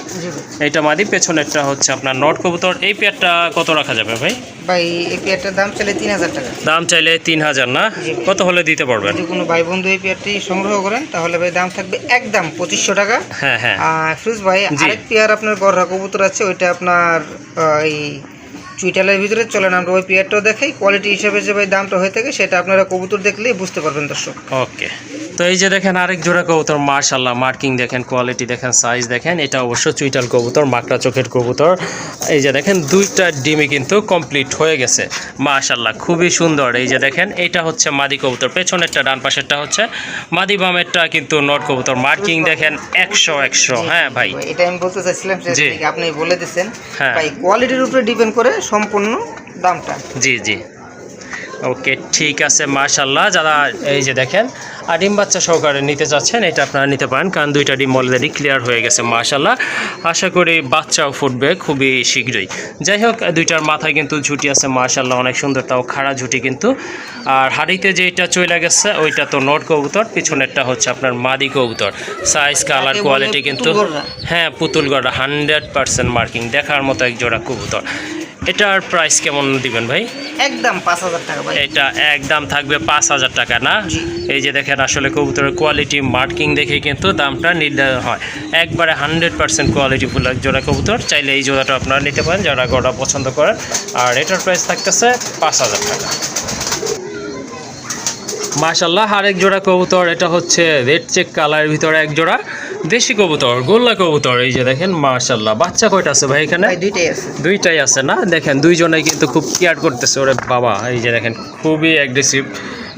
এটা মাদি, পেছনেরটা হচ্ছে আপনার নট কবুতর। এই পেয়ারটা কত রাখা যাবে ভাই? ভাই এই পেয়ারটার দাম চাইলে 3000 টাকা। দাম চাইলে 3000 না? কত হলে দিতে পারবেন? যদি কোনো ভাই বন্ধু এই পেয়ারটি সংগ্রহ করেন তাহলে ভাই দাম থাকবে একদম 2500 টাকা। হ্যাঁ হ্যাঁ। আর ফিরোজ ভাই আরেক পেয়ার আপনার গড়া কবুতর আছে, ওইটা আপনার এই চুইটালের ভিতরে, চলেন আমরা ওই পেয়ারটাও দেখাই। কোয়ালিটি হিসাবে যে ভাই দামটা হয়ে থাকে সেটা আপনারা কবুতর দেখলেই বুঝতে পারবেন দর্শক। ওকে, তো এই যে দেখেন আরেক জোড়া কবুতর মাশাআল্লাহ, মার্কিং দেখেন, কোয়ালিটি দেখেন, সাইজ দেখেন, এটা অবশ্য চুইটাল কবুতর, মাকড়া চোখের কবুতর। এই যে দেখেন দুইটা ডিমে কিন্তু কমপ্লিট হয়ে গেছে মাশাআল্লাহ, খুবই সুন্দর। এই যে দেখেন এটা হচ্ছে মাদি কবুতর, পেছনেরটা ডান পাশেরটা হচ্ছে মাদি, বামেরটা কিন্তু নট কবুতর। মার্কিং দেখেন 100। হ্যাঁ ভাই, এটা আমি বলতে চাইছিলাম জি। আপনি বলে দিচ্ছেন। হ্যাঁ। ভাই কোয়ালিটির উপরে ডিপেন্ড করে সম্পূর্ণ দামটা। জি জি। ওকে ঠিক আছে মাশাআল্লাহ। যারা এই যে দেখেন আর ডিম বাচ্চা সহকারে নিতে চাচ্ছেন এটা আপনারা নিতে পারেন, কারণ দুইটা ডিম অলরেডি ক্লিয়ার হয়ে গেছে মাশাআল্লাহ। আশা করি বাচ্চাও ফুটবে খুবই শীঘ্রই। যাই হোক দুইটার মাথায় কিন্তু ঝুটি আছে মাশাআল্লাহ, অনেক সুন্দর, তাও খাড়া ঝুটি কিন্তু। আর হাড়িতে যেটা চলে গেছে ওইটা তো নট কবুতর, পিছনেরটা হচ্ছে আপনার মাদি কবুতর। সাইজ কালার কোয়ালিটি কিন্তু হ্যাঁ পুতুল গড়া, 100% মার্কিং, দেখার মতো এক জোড়া কবুতর। এটার প্রাইস কেমন দিবেন ভাই? একদম 5000 টাকা ভাই। এটা একদম থাকবে 5000 টাকা না? এই যে দেখেন আসলে কবুতরের কোয়ালিটি মার্কিং দেখে কিন্তু দামটা নির্ধারণ হয়, একবারে 100% কোয়ালিটি ফুল এক জোড়া কবুতর। চাইলে এই জোড়াটা আপনারা নিতে পারেন যারা গড়া পছন্দ করেন। আর এটার প্রাইস থাকতেছে 5000 টাকা মাশাআল্লাহ। আরেক জোড়া কবুতর, এটা হচ্ছে রেড চেক কালারের ভিতরে এক জোড়া দেশি কবুতর, গোল্লা কবুতর। এই যে দেখেন মাশাআল্লাহ, বাচ্চা কয়টা আছে ভাই এখানে? দুইটাই আছে না? দেখেন দুইজনেই কিন্তু খুব কেয়ার করতেছে, ওরে বাবা। এই যে দেখেন খুবই অ্যাগ্রেসিভ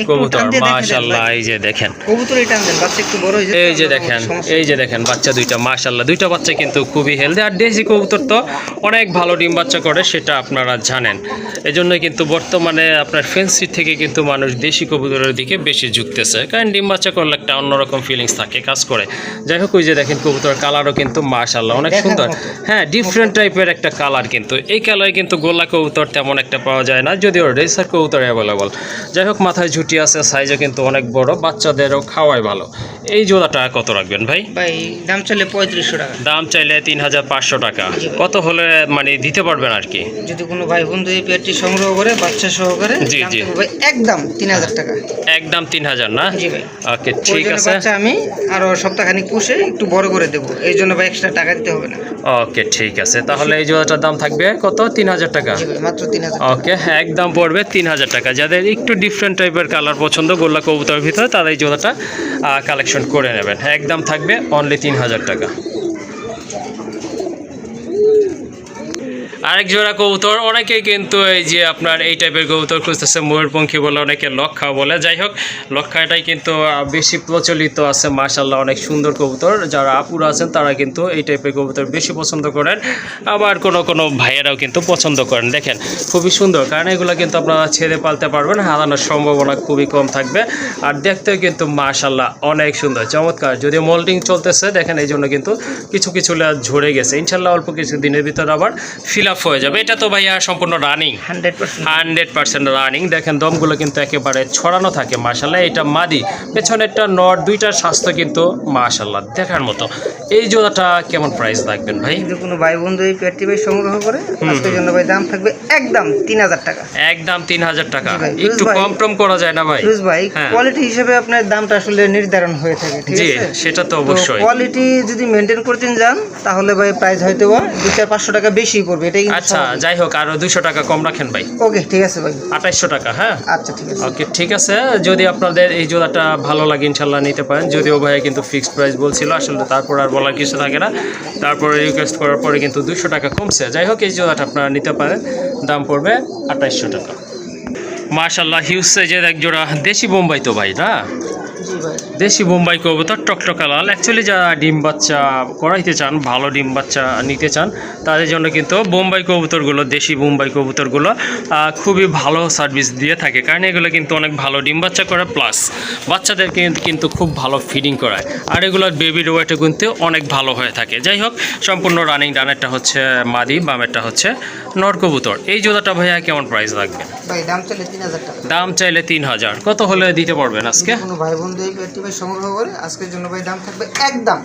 কবুতর মাশাআল্লাহ। এই যে দেখেন কবুতর এটা আনবেন বাচ্চা একটু বড় হয়ে এই যে দেখেন, এই যে দেখেন বাচ্চা দুইটা মাশাআল্লাহ, দুইটা বাচ্চা কিন্তু খুবই হেলদি। আর দেশি কবুতর তো অনেক ভালো ডিম বাচ্চা করে, সেটা আপনারা জানেন। এজন্যই কিন্তু বর্তমানে আপনার ফেন্সি থেকে কিন্তু মানুষ দেশি কবুতরের দিকে বেশি ঝুঁকতেছে, কারণ ডিম বাচ্চা করলে একটা অন্যরকম ফিলিংস থাকে, কাজ করে। যাই হোক, ওই যে দেখেন কবুতর কালারও কিন্তু মাশাআল্লাহ অনেক সুন্দর। হ্যাঁ, ডিফারেন্ট টাইপের একটা কালার, কিন্তু এই কালারে কিন্তু গোলা কবুতর তেমন একটা পাওয়া যায় না, যদিও রেসার কবুতর অ্যাভেলেবল। যাই হোক, মাথায় ঝুটি আছে, সাইজও কিন্তু অনেক বড়, বাচ্চাদেরও খাওয়াই ভালো। এই জোড়াটা কত রাখবেন ভাই? ভাই দাম চাইলে 3500 টাকা। দাম চাইলে 3500 টাকা। কত হলে মানে দিতে পারবেন আর কি? যদি কোনো ভাই বন্ধু এই পেয়ারটি সংগ্রহ করে বাচ্চা সহকারে, জি জি, ভাই একদম 3000 টাকা। একদম 3000 না? জি ভাই। ওকে, ঠিক আছে। বাচ্চা আমি আরো সপ্তাহখানিক পুষে একটু বড় করে দেবো, এই জন্য ভাই এক্সট্রা টাকা দিতে হবে না। ওকে, ঠিক আছে। তাহলে এই জোড়াটার দাম থাকবে কত? 3000 টাকা। জি ভাই, মাত্র 3000। ওকে, একদম পড়বে 3000 টাকা। যাদের একটু ডিফারেন্ট টাইপের কালার পছন্দ গোল্লা কবুতরের ভিতরে, তারা এই জোড়াটা কালেকশন করে নেবেন। একদম থাকবে অনলি 3000 টাকা। আরেক জোড়া কবুতর, অনেকেই কিন্তু এই যে আপনার এই টাইপের কবুতর খুঁজতেছে, ময়ূরপঙ্খী বলে, অনেকে লক্ষা বলে। যাই হোক, লক্ষাটাই কিন্তু বেশি প্রচলিত আছে মাশাআল্লাহ, অনেক সুন্দর কবুতর। যারা আপুরা আছেন তারা কিন্তু এই টাইপের কবুতর বেশি পছন্দ করেন, আবার কোনো ভাইয়েরাও কিন্তু পছন্দ করেন। দেখেন খুবই সুন্দর, কারণ এগুলো কিন্তু আপনারা ছেড়ে পালতে পারবেন, হারানোর সম্ভাবনা খুবই কম থাকবে। আর দেখতেও কিন্তু মাশাআল্লাহ অনেক সুন্দর, চমৎকার। যদি মোল্ডিং চলতেছে দেখেন, এই জন্য কিন্তু কিছু লেয়ার ঝরে গেছে। ইনশাল্লাহ অল্প কিছু দিনের ভিতর আবার ফিল আপ হয়ে যাবে। এটা তো ভাইয়া সম্পূর্ণ রানিং, 100% রানিং। দেখেন দমগুলো কিন্তু একেবারে ছড়ানো থাকে মাশাআল্লাহ। এটা মাদি, পেছনেরটা নর, দুইটার স্বাস্থ্য কিন্তু মাশাআল্লাহ দেখার মতো। এই জোড়াটা কেমন প্রাইস রাখবেন ভাই? যদি কোনো ভাই বন্ধু এই পেয়ারটি ভাই সংগ্রহ করে, আজকের জন্য ভাই দাম থাকবে একদম 3000 টাকা। একদম 3000 টাকা। একটু কম টম করা যায় না ভাই? ভাই কোয়ালিটি হিসেবে আপনার দামটা আসলে নির্ধারণ হয়ে থাকে, ঠিক আছে? জি, সেটা তো অবশ্যই। কোয়ালিটি যদি মেনটেন করতে যান তাহলে ভাই প্রাইস হয়তো 200-500 টাকা বেশি পড়বে, এটাই। আচ্ছা, যাই হোক, আরো 200 টাকা কম রাখেন ভাই। ওকে, ঠিক আছে ভাই, 2800 টাকা। হ্যাঁ, আচ্ছা ঠিক আছে। ওকে, ঠিক আছে। যদি আপনাদের এই জোড়াটা ভালো লাগে ইনশাল্লাহ নিতে পারেন, যদিও ভাই কিন্তু ফিক্সড প্রাইস বলছিল, আসলে তারপর আর বলার কিছু থাকে না। তারপরে রিকোয়েস্ট করার পরে কিন্তু 200 টাকা কমছে। যাই হোক, এই জোড়াটা আপনারা নিতে পারেন, দাম পড়বে 2800 টাকা। মাশাআল্লাহ, হিউজ সাইজের এক জোড়া দেশি বোম্বাই তো ভাই না? জি ভাই, দেশি বোম্বাই কবুতর, টকটকা লাল। অ্যাকচুয়ালি যারা ডিম বাচ্চা করাইতে চান, ভালো ডিম বাচ্চা নিতে চান, তাদের জন্য কিন্তু বোম্বাই কবুতরগুলো, দেশি বোম্বাই কবুতরগুলো খুবই ভালো সার্ভিস দিয়ে থাকে, কারণ এগুলো কিন্তু অনেক ভালো ডিম বাচ্চা করে, প্লাস বাচ্চাদেরকে কিন্তু খুব ভালো ফিডিং করায়। আর এগুলোর বেবির ওয়েটও কিন্তু অনেক ভালো হয়ে থাকে। যাই হোক, সম্পূর্ণ রানিং। ডানেরটা হচ্ছে মাদি, বামেরটা হচ্ছে নর কবুতর। এই জোড়াটা ভাইয়া কেমন প্রাইস রাখবেন? ভাই দাম চাইলে 3000 টাকা। দাম চাইলে 3000। কত হলে দিতে পারবেন আজকে? কোনো ভাই বন্ধু এই পেয়ারটি ভাই সংগ্রহ করে, আজকের জন্য ভাই দাম থাকবে একদম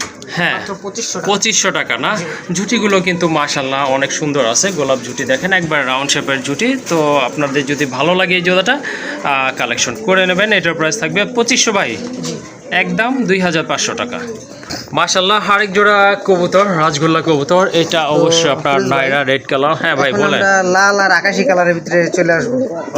মাত্র 2500 টাকা না? ঝুটিগুলো কিন্তু মাশাআল্লাহ অনেক সুন্দর আছে, গোলাপ ঝুটি দেখেন, একবার রাউন্ড শেপের ঝুটি। তো আপনাদের যদি ভালো লাগে এই জোড়াটা কালেকশন করে নেবেন। এটার প্রাইস থাকবে 2500 ভাই, একদম 2500 টাকা। মাশাআল্লাহ, আরেক জোড়া কবুতর, রাজগোল্লা কবুতর। এটা অবশ্যই আপনার নাইরা রেড কালার। হ্যাঁ ভাই বলেন। লাল আর আকাশি কালারের ভিতরে চলে আসবো।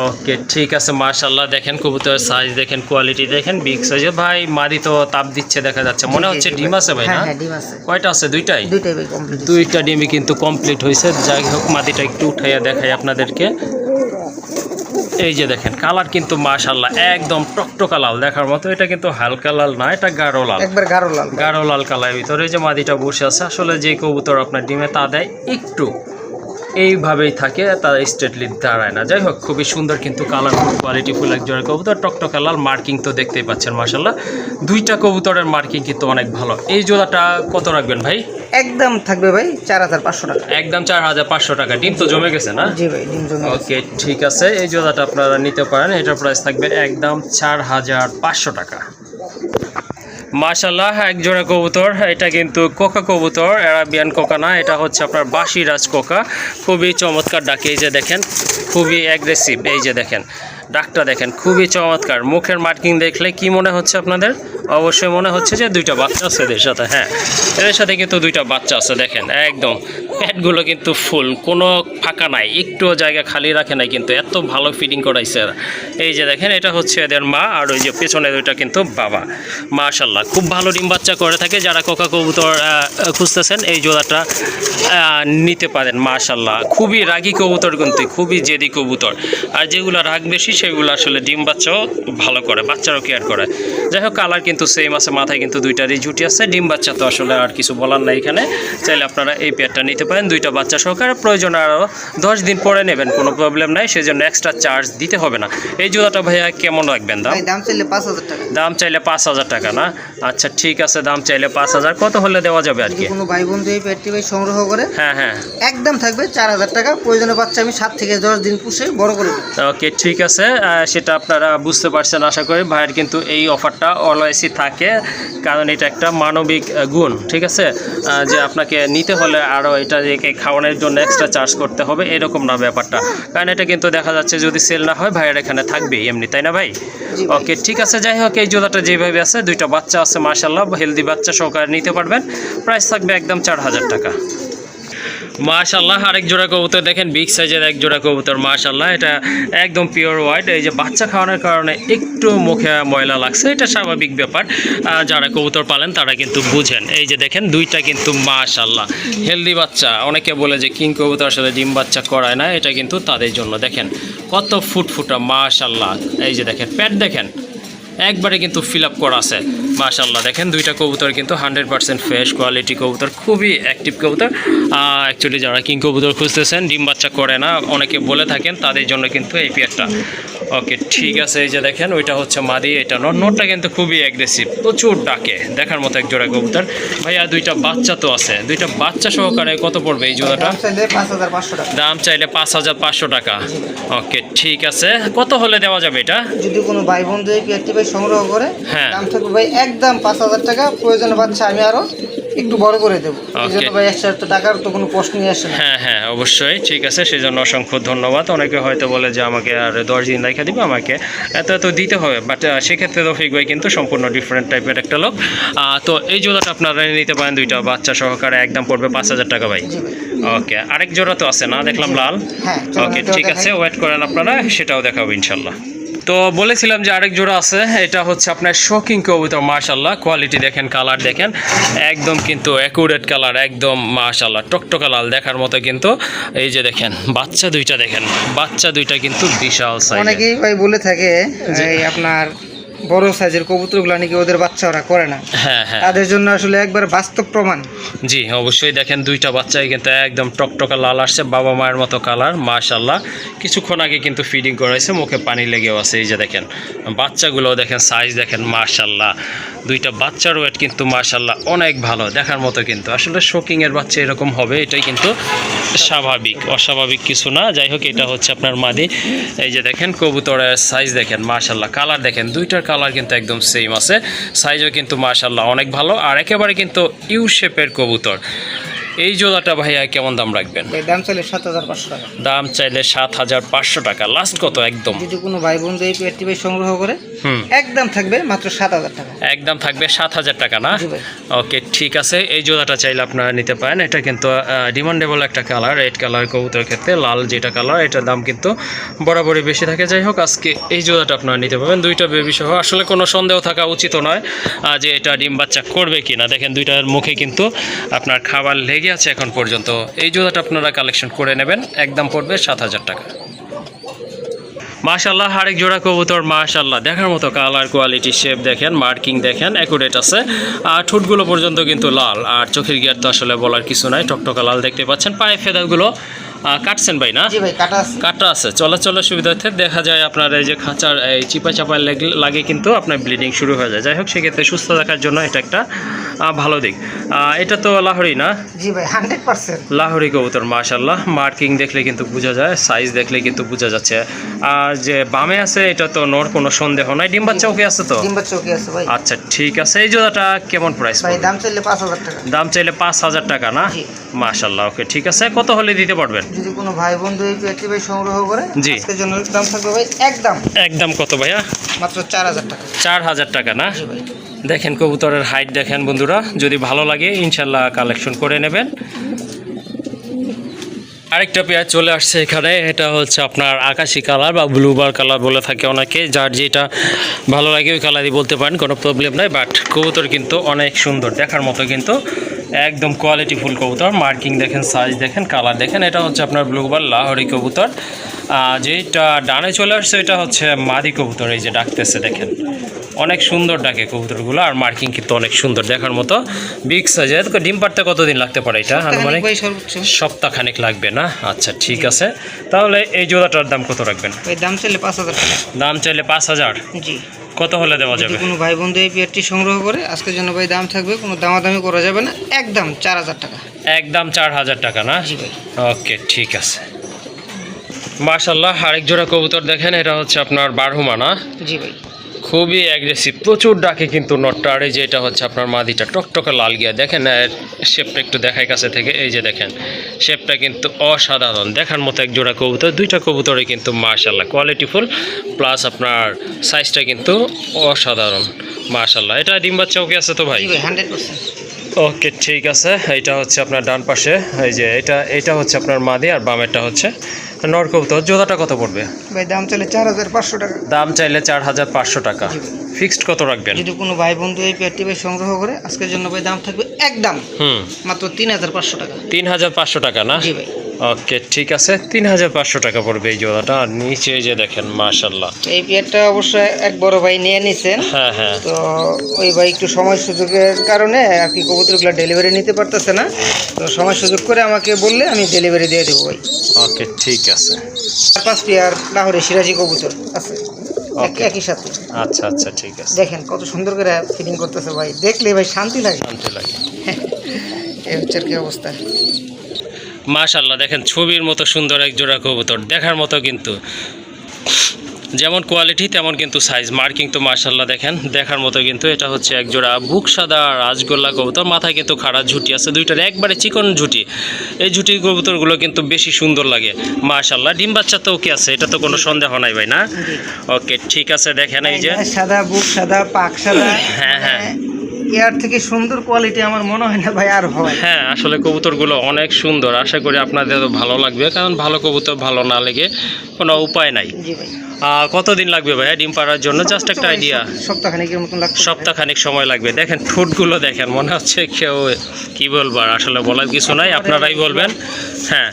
ওকে, ঠিক আছে। মাশাআল্লাহ, দেখেন কবুতরের সাইজ দেখেন, কোয়ালিটি দেখেন, বিগ সাইজের। ভাই মাদি তো তাপ দিচ্ছে দেখা যাচ্ছে, মনে হচ্ছে ডিম আছে ভাই না? হ্যাঁ, ডিম আছে। কয়টা আছে? দুইটাই ভাই কমপ্লিট। দুইটা ডিমই কিন্তু কমপ্লিট হয়েছে। যাই হোক, মাদিটা একটু উঠাইয়া দেখাই আপনাদেরকে। এই যে দেখেন, কালার কিন্তু মাশাআল্লাহ একদম টকটকা লাল দেখার মতো। এটা কিন্তু হালকা লাল না, এটা গাঢ় লাল, একবার গাঢ় লাল কালারের ভিতরে। এই যে মাদিটা বসে আছে, আসলে যে কবুতর আপনার ডিমে তা দেয় একটু এইভাবেই থাকে, তার স্ট্রেটলি দাঁড়ায় না। যাই হোক, খুবই সুন্দর কিন্তু কালারফুল, কোয়ালিটিফুল এক জোড়া কবুতর, টকটকা লাল। মার্কিং তো দেখতেই পাচ্ছেন মাশাআল্লাহ, দুইটা কবুতরের মার্কিং কিন্তু অনেক ভালো। এই জোড়াটা কত রাখবেন ভাই? একদম থাকবে ভাই 4500 টাকা। একদম 4500 টাকা। ডিম তো জমে গেছে না? জি ভাই, ডিম জমে গেছে। ওকে, ঠিক আছে। এই জোড়াটা আপনারা নিতে পারেন, এটার প্রাইস থাকবে একদম 4500 টাকা। মাশাআল্লাহ, এক জোড়া কবুতর। এটা কিন্তু কোকা কবুতর, অ্যারাবিয়ান কোকা না, এটা হচ্ছে আপনার বাসিরাজ কোকা। খুবই চমৎকার ডাকে। এই যে দেখেন, খুবই অ্যাগ্রেসিভ। এই যে দেখেন ডাকটা দেখেন, খুবই চমৎকার। মুখের মার্কিং দেখলে কি মনে হচ্ছে আপনাদের? অবশ্যই মনে হচ্ছে যে দুইটা বাচ্চা আছে এদের সাথে। হ্যাঁ, এদের সাথে কিন্তু দুইটা বাচ্চা আছে। দেখেন একদম প্যাডগুলো কিন্তু ফুল, কোনো ফাঁকা নাই, একটুও জায়গা খালি রাখে নাই, কিন্তু এত ভালো ফিটিং করাইছে এরা। এই যে দেখেন এটা হচ্ছে এদের মা, আর ওই যে পেছনের ওইটা কিন্তু বাবা। মাশাল্লাহ খুব ভালো ডিম বাচ্চা করে থাকে। যারা কোকা কবুতর খুঁজতেছেন এই জোড়াটা নিতে পারেন। মাশাল্লাহ খুবই রাগী কবুতর, কিন্তু খুবই জেদি কবুতর। আর যেগুলো রাগ বেশি সেগুলো আসলে ডিম বাচ্চাও ভালো করে, বাচ্চারও কেয়ার করে। যাই হোক কালার কিন্তু সেম আছে, মাথায় কিন্তু দুইটারই জুটি আছে। ডিম বাচ্চা তো আসলে আর কিছু বলার নাই এখানে। চাইলে আপনারা এই পেয়ারটা নিতে পারেন, দুইটা বাচ্চা সহকারে। প্রয়োজন আরও 10 দিন পরে নেবেন, কোনো প্রবলেম নাই, সেজন্য এক্সট্রা চার্জ দিতে হবে না। এই জোড়াটা ভাইয়া কেমন রাখবেন দাম? দাম চাইলে 5,000 টাকা। দাম চাইলে 5,000 টাকা না? আচ্ছা ঠিক আছে, দাম চাইলে 5,000। কত হলে দেওয়া যাবে আর কি? কোনো ভাই বন্ধু এই পেয়ারটি ভাই সংগ্রহ করে, হ্যাঁ হ্যাঁ, একদম থাকবে 4,000 টাকা। প্রয়োজনে বাচ্চা আমি 7 থেকে 10 দিন পুষে বড় করে দেব। ওকে ঠিক আছে, সেটা আপনারা বুঝতে পারছেন আশা করি। ভাইয়ের কিন্তু এই অফারটা অলওয়েজই থাকে, কারণ এটা একটা মানবিক গুণ, ঠিক আছে? যে আপনাকে নিতে হলে আরও এটা খাওয়ানোর জন্য এক্সট্রা চার্জ করতে হবে, এরকম না ব্যাপারটা। কারণ এটা কিন্তু দেখা যাচ্ছে যদি সেল না হয় ভাইয়ের এখানে থাকবেই এমনি, তাই না ভাই? ওকে ঠিক আছে, যাই হোক এই জোড়াটা যেভাবে আছে, দুইটা বাচ্চা আছে মাশাল্লাহ, হেলদি বাচ্চা সহকারে নিতে পারবেন। প্রাইস থাকবে একদম 4,000 টাকা। মাশাল্লাহ আরেক জোড়া কবুতর দেখেন, বিগ সাইজের এক জোড়া কবুতর মাশাল্লাহ। এটা একদম পিওর হোয়াইট। এই যে বাচ্চা খাওয়ানোর কারণে একটু মুখে ময়লা লাগছে, এটা স্বাভাবিক ব্যাপার। যারা কবুতর পালেন তারা কিন্তু বুঝেন। এই যে দেখেন দুইটা কিন্তু মাশাল্লাহ হেলদি বাচ্চা। অনেকে বলে যে কিং কবুতর আসলে ডিম বাচ্চা করায় না, এটা কিন্তু তাদের জন্য। দেখেন কত ফুটফুটা মাশাল্লাহ। এই যে দেখেন প্যাড দেখেন একবারে কিন্তু ফিল আপ করা আছে মাশাল্লাহ। দেখেন দুইটা কবুতর কিন্তু 100% ফ্রেশ কোয়ালিটি কবুতর, খুবই অ্যাক্টিভ কবুতর। অ্যাকচুয়ালি যারা কিং কবুতর খুঁজতেছেন, ডিম বাচ্চা করে না অনেকে বলে থাকেন, তাদের জন্য কিন্তু এই পেয়ারটা। ওকে ঠিক আছে, এই যে দেখেন ওইটা হচ্ছে মাদি, এটা নটটা কিন্তু খুবই অ্যাগ্রেসিভ, প্রচুর ডাকে, দেখার মতো এক জোড়া কবুতর। ভাইয়া দুইটা বাচ্চা তো আছে, দুইটা বাচ্চা সহকারে কত পড়বে এই জোড়াটা? দাম চাইলে 5,500 টাকা। ওকে ঠিক আছে, কত হলে দেওয়া যাবে এটা? যদি কোনো ভাই বন্ধু এই পেয়ারটি ভাই সংগ্রহ করে, হ্যাঁ দাম থাকবে ভাই একদম 5,000 টাকা। প্রয়োজনে বাচ্চা আমি আরো একটু বড় করে দেবো। এই জন্য ভাই এক্সট্রা টাকার তো কোনো প্রশ্নই আসে না। হ্যাঁ হ্যাঁ অবশ্যই ঠিক আছে, সেই জন্য অসংখ্য ধন্যবাদ। অনেকে হয়তো বলে যে আমাকে আর 10 দিন রেখে দিবে, আমাকে এত দিতে হবে, বাট সেক্ষেত্রে রফিক ভাই কিন্তু সম্পূর্ণ ডিফারেন্ট টাইপের একটা লোক। তো এই জোড়াটা আপনারা নিতে পারেন, দুইটা বাচ্চা সহকারে, একদম পড়বে 5,000 টাকা ভাই। ওকে আরেক জোড়া তো আছে না দেখলাম লাল? হ্যাঁ ওকে ঠিক আছে, ওয়েট করেন আপনারা, সেটাও দেখাবো ইনশাল্লাহ। তো বলেছিলাম যে আরেক জোড়া আছে, এটা হচ্ছে আপনার শোকিং কবুতর মাশাল্লাহ। কোয়ালিটি দেখেন, কালার দেখেন, একদম কিন্তু অ্যাকুরেট কালার, একদম মাশাল্লাহ টকটকা লাল দেখার মতো কিন্তু। এই যে দেখেন বাচ্চা দুইটা, দেখেন বাচ্চা দুইটা কিন্তু বিশাল সাইজ। অনেকেই ভাই বলে থাকে এই আপনার বড় সাইজের কবুতরগুলো নাকি ওদের বাচ্চা ওরা করে না। হ্যাঁ হ্যাঁ, তাদের জন্য আসলে একবার বাস্তব প্রমাণ। জি অবশ্যই, দেখেন দুইটা বাচ্চাই কিন্তু একদম টকটকা লাল আসছে, বাবা মায়ের মতো কালার মাশাল্লাহ। কিছুক্ষণ আগে কিন্তু ফিডিং করাইছে, মুখে পানি লেগেও আছে। এই যে দেখেন বাচ্চাগুলো দেখেন, সাইজ দেখেন মাশাল্লাহ। দুইটা বাচ্চার ওয়েট কিন্তু মাশাল্লাহ অনেক ভালো, দেখার মতো কিন্তু। আসলে শোকিংয়ের বাচ্চা এরকম হবে, এটাই কিন্তু স্বাভাবিক, অস্বাভাবিক কিছু না। যাই হোক এটা হচ্ছে আপনার মাদি। এই যে দেখেন কবুতরের সাইজ দেখেন মাশাল্লাহ, কালার দেখেন, দুইটার কালার কিন্তু একদম সেম আছে, সাইজও কিন্তু মাশাল্লাহ অনেক ভালো। আর একেবারে কিন্তু ইউ শেপের কবুতর। এই জোড়াটা ভাইয়া কেমন দাম রাখবেন? দাম চাইলে 7,500 টাকা। দাম চাইলে 7,500 টাকা, লাস্ট কত একদম? যদি কোনো ভাই বন্ধু এই পেয়ারটি ভাই সংগ্রহ করে, একদম থাকবে মাত্র 7,000 টাকা। একদম থাকবে 7,000 টাকা না? ওকে ঠিক আছে, এই জোড়াটা চাইলে আপনারা নিতে পারেন। এটা কিন্তু ডিমান্ডেবল একটা কালার, রেড কালার কবুতরের ক্ষেত্রে লাল যেটা কালার, এটার দাম কিন্তু বরাবরই বেশি থাকে। যাই হোক আজকে এই জোড়াটা আপনারা নিতে পারবেন, দুইটা বেবি সহ। আসলে কোনো সন্দেহ থাকা উচিত নয় যে এটা ডিম বাচ্চা করবে কি না। দেখেন দুইটার মুখে কিন্তু আপনার খাবার লেগে আছে এখন পর্যন্ত। এই জোড়াটা আপনারা কালেকশন করে নেবেন, একদম পড়বে 7,000 টাকা। মাশাল্লাহ আরেক জোড়া কবুতর মাশাল্লাহ, দেখার মতো কালার, কোয়ালিটি, শেপ দেখেন, মার্কিং দেখেন অ্যাকুরেট আছে। আর ঠোঁটগুলো পর্যন্ত কিন্তু লাল, আর চোখের গিয়ার তো আসলে বলার কিছু নাই, টকটকা লাল দেখতে পাচ্ছেন। পায়ে ফেদাগুলো কাটছেন ভাই না? জি ভাই কাটা আছে, চলাচলের সুবিধার্থে দেখা যায় আপনার এই যে খাঁচার এই চিপা চাপায় লাগে কিন্তু আপনার ব্লিডিং শুরু হয়ে যায়। যাই হোক সেক্ষেত্রে সুস্থ রাখার জন্য এটা একটা ভালো দিক। এটা তো লাহোরি না? জি ভাই 100% লাহোরি কবুতর মাশাল্লাহ, মার্কিং দেখলে কিন্তু বোঝা যায়, সাইজ দেখলে কিন্তু বোঝা যাচ্ছে। আর যে বামে আছে এটা তো নর, কোনো সন্দেহ নাই। ডিম বাচ্চা ওকে আছে তো? ডিম বাচ্চা ওকে আছে ভাই। আচ্ছা ঠিক আছে, এই জোড়াটা কেমন প্রাইস ভাই? দাম চাইলে 5,000 টাকা। দাম চাইলে 5,000 টাকা না? মাশাল্লাহ ওকে ঠিক আছে, কত হলে দিতে পারবেন? যদি কোনো ভাই বন্ধু এই পেয়ারটি ভাই সংগ্রহ করে, জি আজকের জন্য দাম থাকবে ভাই একদম কত ভাইয়া? মাত্র 4,000 টাকা। 4,000 টাকা না? জি ভাই। দেখেন কবুতরের হাইট দেখেন বন্ধুরা, যদি ভালো লাগে ইনশাল্লাহ কালেকশন করে নেবেন। আরেকটা পেয়ার চলে আসছে এখানে, এটা হচ্ছে আপনার আকাশি কালার বা ব্লুবার কালার বলে থাকে অনেকে, যার যেটা ভালো লাগে ওই কালারই বলতে পারেন, কোনো প্রবলেম নাই। বাট কবুতর কিন্তু অনেক সুন্দর দেখার মতো, কিন্তু একদম কোয়ালিটিফুল কবুতর। মার্কিং দেখেন, সাইজ দেখেন, কালার দেখেন। এটা হচ্ছে আপনার ব্লুবার লাহোরি কবুতর। যেটা ডানে চলে আসছে এটা হচ্ছে মাদি কবুতর, এই যে ডাকতেছে দেখেন, অনেক সুন্দর ডাকে কবুতরগুলো, আর মার্কিং কিন্তু অনেক সুন্দর দেখার মতো, বিগ সাইজের। ডিম পাড়তে কতদিন লাগতে পারে এটা আনুমানিক? সপ্তাহখানেক লাগবে না? আচ্ছা ঠিক আছে। তাহলে এই জোড়াটার দাম কত রাখবেন? দাম চাইলে 5,000 টাকা। দাম চাইলে 5,000? জি। কত হলে দেওয়া যাবে? কোনো ভাই বন্ধু এই পেয়ারটি সংগ্রহ করে আজকের জন্য ভাই দাম থাকবে, কোনো দামাদামি করা যাবে না, একদম 4,000 টাকা। একদম 4,000 টাকা না? জি ভাই। ওকে ঠিক আছে। মাশাআল্লাহ, আরেক জোড়া কবুতর দেখেন, এটা হচ্ছে আপনার বারহুমা না? জি ভাই। খুবই অ্যাগ্রেসিভ, প্রচুর ডাকে কিন্তু নটটা। আর এই যে এটা হচ্ছে আপনার মাদিটা, টকটকে লাল গিয়া দেখেন, শেপটা একটু দেখায় কাছে থেকে, এই যে দেখেন শেপটা কিন্তু অসাধারণ দেখার মতো এক জোড়া কবুতর। দুইটা কবুতরে কিন্তু মাশাআল্লাহ কোয়ালিটিফুল, প্লাস আপনার সাইজটা কিন্তু অসাধারণ মাশাআল্লাহ। এটা ডিম বাচ্চা ওকে আছে তো ভাই? 100%। ওকে ঠিক আছে। এইটা হচ্ছে আপনার ডান পাশে, এই যে এটা হচ্ছে আপনার মাদি, আর বামেরটা হচ্ছে নর কবুতর। জোড়াটা কত পড়বে ভাই? দাম চাইলে 4,500 টাকা। দাম চাইলে 4,500 টাকা। ফিক্সড কত রাখবেন? যদি কোনো ভাই বন্ধু এই পেয়ারটি ভাই সংগ্রহ করে আজকের জন্য ভাই দাম থাকবে একদম মাত্র 3,500 টাকা। 3,500 টাকা না? জি ভাই। ওকে ঠিক আছে, 3,500 টাকা পড়বে এই জোড়াটা। আর নিচে যে দেখেন মাশাআল্লাহ, এই পেয়ারটা অবশ্যই এক বড় ভাই নিয়ে নিছেন। হ্যাঁ হ্যাঁ। তো ওই ভাই একটু সময় সুযোগের কারণে আর কি কবুতরগুলো ডেলিভারি নিতে পারতেছে না, তো সময় সুযোগ করে আমাকে বললে আমি ডেলিভারি দিয়ে দেবো ভাই। ওকে ঠিক আছে। 4-5 পেয়ার লাহোরি সিরাজি কবুতর আছে একই সাথে। আচ্ছা আচ্ছা ঠিক আছে। দেখেন কত সুন্দর করে ফিটিং করতেছে ভাই, দেখলে ভাই শান্তি লাগে। শান্তি লাগে। এই হচ্ছে আর কি অবস্থা। মাশাআল্লাহ, দেখেন ছবির মতো সুন্দর এক জোড়া কবুতর দেখার মতো, কিন্তু যেমন কোয়ালিটি তেমন কিন্তু সাইজ, মার্কিং তো মাশাআল্লাহ দেখেন দেখার মতো। কিন্তু এটা হচ্ছে এক জোড়া বুক সাদা রাজগোল্লা কবুতর, মাথায় কিন্তু খাড়া ঝুটি আছে, দুইটার একবারে চিকন ঝুটি। এই ঝুটি কবুতরগুলো কিন্তু বেশি সুন্দর লাগে মাশাআল্লাহ। ডিম বাচ্চা তো ওকে আছে, এটা তো কোনো সন্দেহ নাই ভাই না? ওকে ঠিক আছে। দেখেন এই যে সাদা বুক সাদা পাক সাদা, হ্যাঁ হ্যাঁ, এর থেকে সুন্দর কোয়ালিটি আমার মনে হয় না ভাই আর হয়। হ্যাঁ আসলে কবুতরগুলো অনেক সুন্দর, আশা করি আপনাদের ভালো লাগবে, কারণ ভালো কবুতর ভালো না লেগে কোনো উপায় নাই। জি ভাই। কতদিন লাগবে ভাইয়া ডিম পাড়ার জন্য? জাস্ট একটা আইডিয়া। সপ্তাহখানেকের মতন লাগবে। সপ্তাহখানেক সময় লাগবে। দেখেন ঠোঁটগুলো দেখেন, মনে হচ্ছে কেউ কি বলবো, আর আসলে বলার কিছু নাই, আপনারাই বলবেন। হ্যাঁ,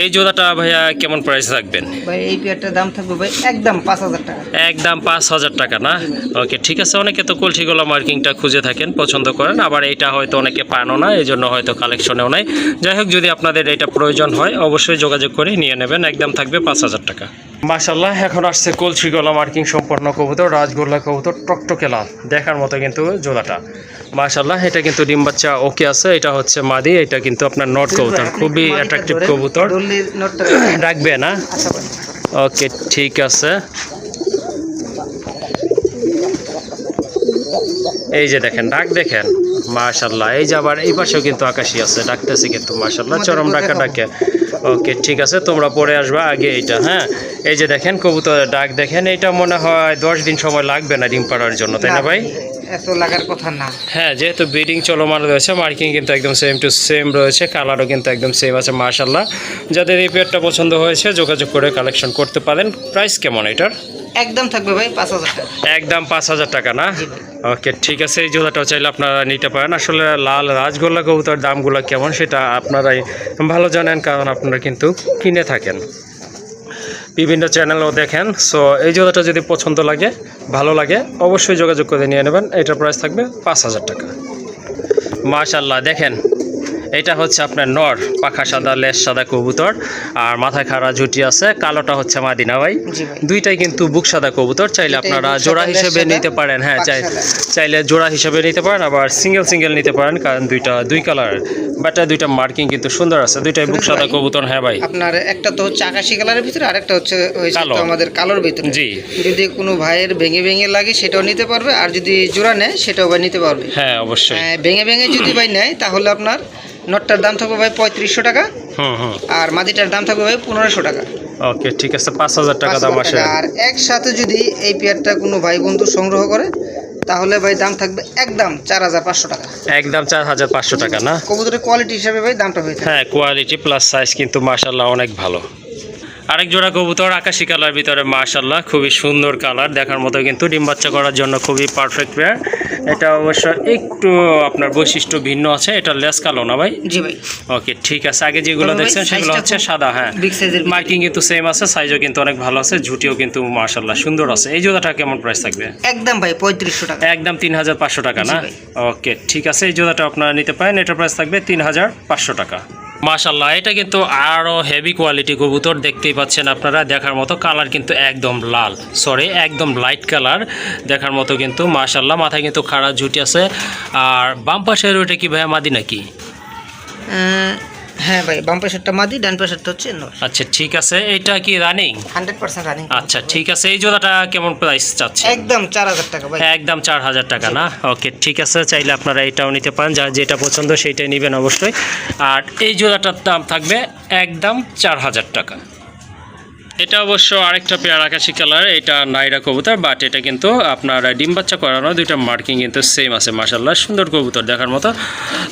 এই জোড়াটা ভাইয়া কেমন প্রাইস রাখবেন? ভাই এই পেয়ারটার দাম থাকবে ভাই একদম 5,000 টাকা। একদম 5,000 টাকা না? ওকে ঠিক আছে। অনেকে তো কলসি গলা মার্কিংটা খুঁজে থাকেন, পছন্দ করেন, আবার এইটা হয়তো অনেকে পানও না, এই জন্য হয়তো কালেকশনেও নাই। যাই হোক, যদি আপনাদের এটা প্রয়োজন হয় অবশ্যই যোগাযোগ করে নিয়ে নেবেন, একদম থাকবে 5,000 টাকা। মাশাআল্লাহ, এখন আসছে কলসি গলা মার্কিং সম্পন্ন কবুতর, রাজগোল্লা কবুতর, টকটকে লাল দেখার মতো কিন্তু জোড়াটা মাশাআল্লাহ। এটা কিন্তু ডিম বাচ্চা ওকে আছে। এটা হচ্ছে মাদি, এটা কিন্তু আপনার নট কবুতর, খুবই অ্যাট্রাকটিভ কবুতর। রাখবে না? ওকে ঠিক আছে। এই যে দেখেন ডাক দেখেন মাশাআল্লাহ। এই যে আবার এই পাশেও কিন্তু আকাশি আছে, ডাকতেছে কিন্তু মাশাআল্লাহ, চরম ডাকা ডাকে। ওকে ঠিক আছে, তোমরা পরে আসবা আগে এইটা। হ্যাঁ, এই যে দেখেন কবুতরের ডাক দেখেন, এটা মনে হয় 10 দিন সময় লাগবে না ডিম পাড়ার জন্য, তাই না ভাই? এত লাগার কথা না। হ্যাঁ, যেহেতু ব্রিডিং চলমান রয়েছে, মার্কিং কিন্তু একদম সেম টু সেম রয়েছে, কালারও কিন্তু একদম সেম আছে মাশাআল্লাহ। যাদের এই পেয়ারটা পছন্দ হয়েছে যোগাযোগ করে কালেকশন করতে পারেন। প্রাইস কেমন এটার? একদম থাকবে ভাই 5,000 টাকা। একদম 5,000 টাকা না? ওকে ঠিক আছে। এই জোড়াটাও চাইলে আপনারা নিতে পারেন। আসলে লাল রাজগোল্লা কবুতর দামগুলো কেমন সেটা আপনারাই ভালো জানেন, কারণ আপনারা কিন্তু কিনে থাকেন, বিভিন্ন চ্যানেলও দেখেন। সো এই জোড়াটা যদি পছন্দ লাগে, ভালো লাগে, অবশ্যই যোগাযোগ করে নিয়ে নেবেন। এটার প্রাইস থাকবে 5,000 টাকা। মাশাআল্লাহ, দেখেন এটা হচ্ছে আপনার নর, পাখা সাদা, লেজ সাদা কবুতর, আর মাথায় খাড়া ঝুটি আছে। কালোটা হচ্ছে মাদিনা ভাই। দুইটাই কিন্তু বুক সাদা কবুতর, চাইলে আপনারা জোড়া হিসেবে নিতে পারেন। হ্যাঁ, চাইলে জোড়া হিসেবে নিতে পারেন, আবার সিঙ্গেল নিতে পারেন, কারণ দুই কালার, বাট দুইটা মার্কিং কিন্তু সুন্দর আছে, দুইটাই বুক সাদা কবুতর। হ্যাঁ ভাই, আপনার একটা তো হচ্ছে আকাশি কালারের ভিতরে, আর একটা হচ্ছে কালো, আমাদের কালোর ভিতরে। জি, যদি কোনো ভাইয়ের ভেঙে লাগে সেটাও নিতে পারবে, আর যদি জোড়া নেয় সেটাও ভাই নিতে পারবে। হ্যাঁ অবশ্যই। ভেঙে যদি ভাই নেয় তাহলে আপনার নটটার দাম থাকবে ভাই 3500 টাকা, আর মাদিটার দাম থাকবে ভাই 1500 টাকা। ওকে ঠিক আছে, 5,000 টাকা দাম আসে। আর একসাথে যদি এই পেয়ারটা কোনো ভাই বন্ধু সংগ্রহ করে তাহলে ভাই দাম থাকবে একদম 4500 টাকা। একদম 4500 টাকা না? কবুতরের কোয়ালিটি হিসাবে ভাই দামটা হয়ে থাকে। হ্যাঁ, কোয়ালিটি প্লাস সাইজ কিন্তু মাশাআল্লাহ অনেক ভালো। আরেক জোড়া কবুতর আকাশি কালার ভিতরে মাশাআল্লাহ খুবই সুন্দর কালার, দেখার মতো কিন্তু ডিম বাচ্চা করার জন্য খুবই পারফেক্ট পেয়ার। এটা অবশ্য একটু আপনার বৈশিষ্ট্য ভিন্ন আছে, এটা লেস কালো না ভাই? জি ভাই। ওকে ঠিক আছে, আগে যেগুলো দেখছেন সেগুলো হচ্ছে সাদা। হ্যাঁ, বিগ সাইজের মার্কিং কিন্তু সেম আছে, সাইজও কিন্তু অনেক ভালো আছে, ঝুটিও কিন্তু মাশাআল্লাহ সুন্দর আছে। এই জোড়াটা কেমন প্রাইস থাকবে? একদম ভাই 3500 টাকা। একদম 3500 টাকা না? জি ভাই। ওকে ঠিক আছে, এই জোড়াটা আপনারা নিতে পারেন, এটার প্রাইস থাকবে 3500 টাকা। মাশাআল্লাহ, এটা কিন্তু আরও হেভি কোয়ালিটি কবুতর, দেখতেই পাচ্ছেন আপনারা, দেখার মতো কালার কিন্তু একদম লাল, সরি একদম লাইট কালার, দেখার মতো কিন্তু মাশাআল্লাহ। মাথায় কিন্তু খাড়া ঝুটি আছে। আর বাম পাশের ওইটা কি ভাইয়া মাদি নাকি? হ্যাঁ ভাই, বাম পাশেরটা মাদি, ডান পাশেরটা হচ্ছে নর। আচ্ছা ঠিক আছে, এটা কি রানিং? 100% রানিং। আচ্ছা ঠিক আছে, এই জোড়াটা কেমন প্রাইস চাচ্ছে? একদম 4000 টাকা ভাই। একদম 4000 টাকা না? ওকে ঠিক আছে, চাইলে আপনারা এটাও নিতে পারেন, যার যেটা পছন্দ সেইটাই নেবেন অবশ্যই। আর এই জোড়াটার দাম থাকবে একদম 4000 টাকা। এটা অবশ্য আরেকটা পেয়ার আকাশি কালার, এটা নাইরা কবুতর, বাট এটা কিন্তু আপনার ডিম বাচ্চা করানো, দুইটা মার্কিং কিন্তু সেম আছে মাশাআল্লাহ, সুন্দর কবুতর দেখার মতো।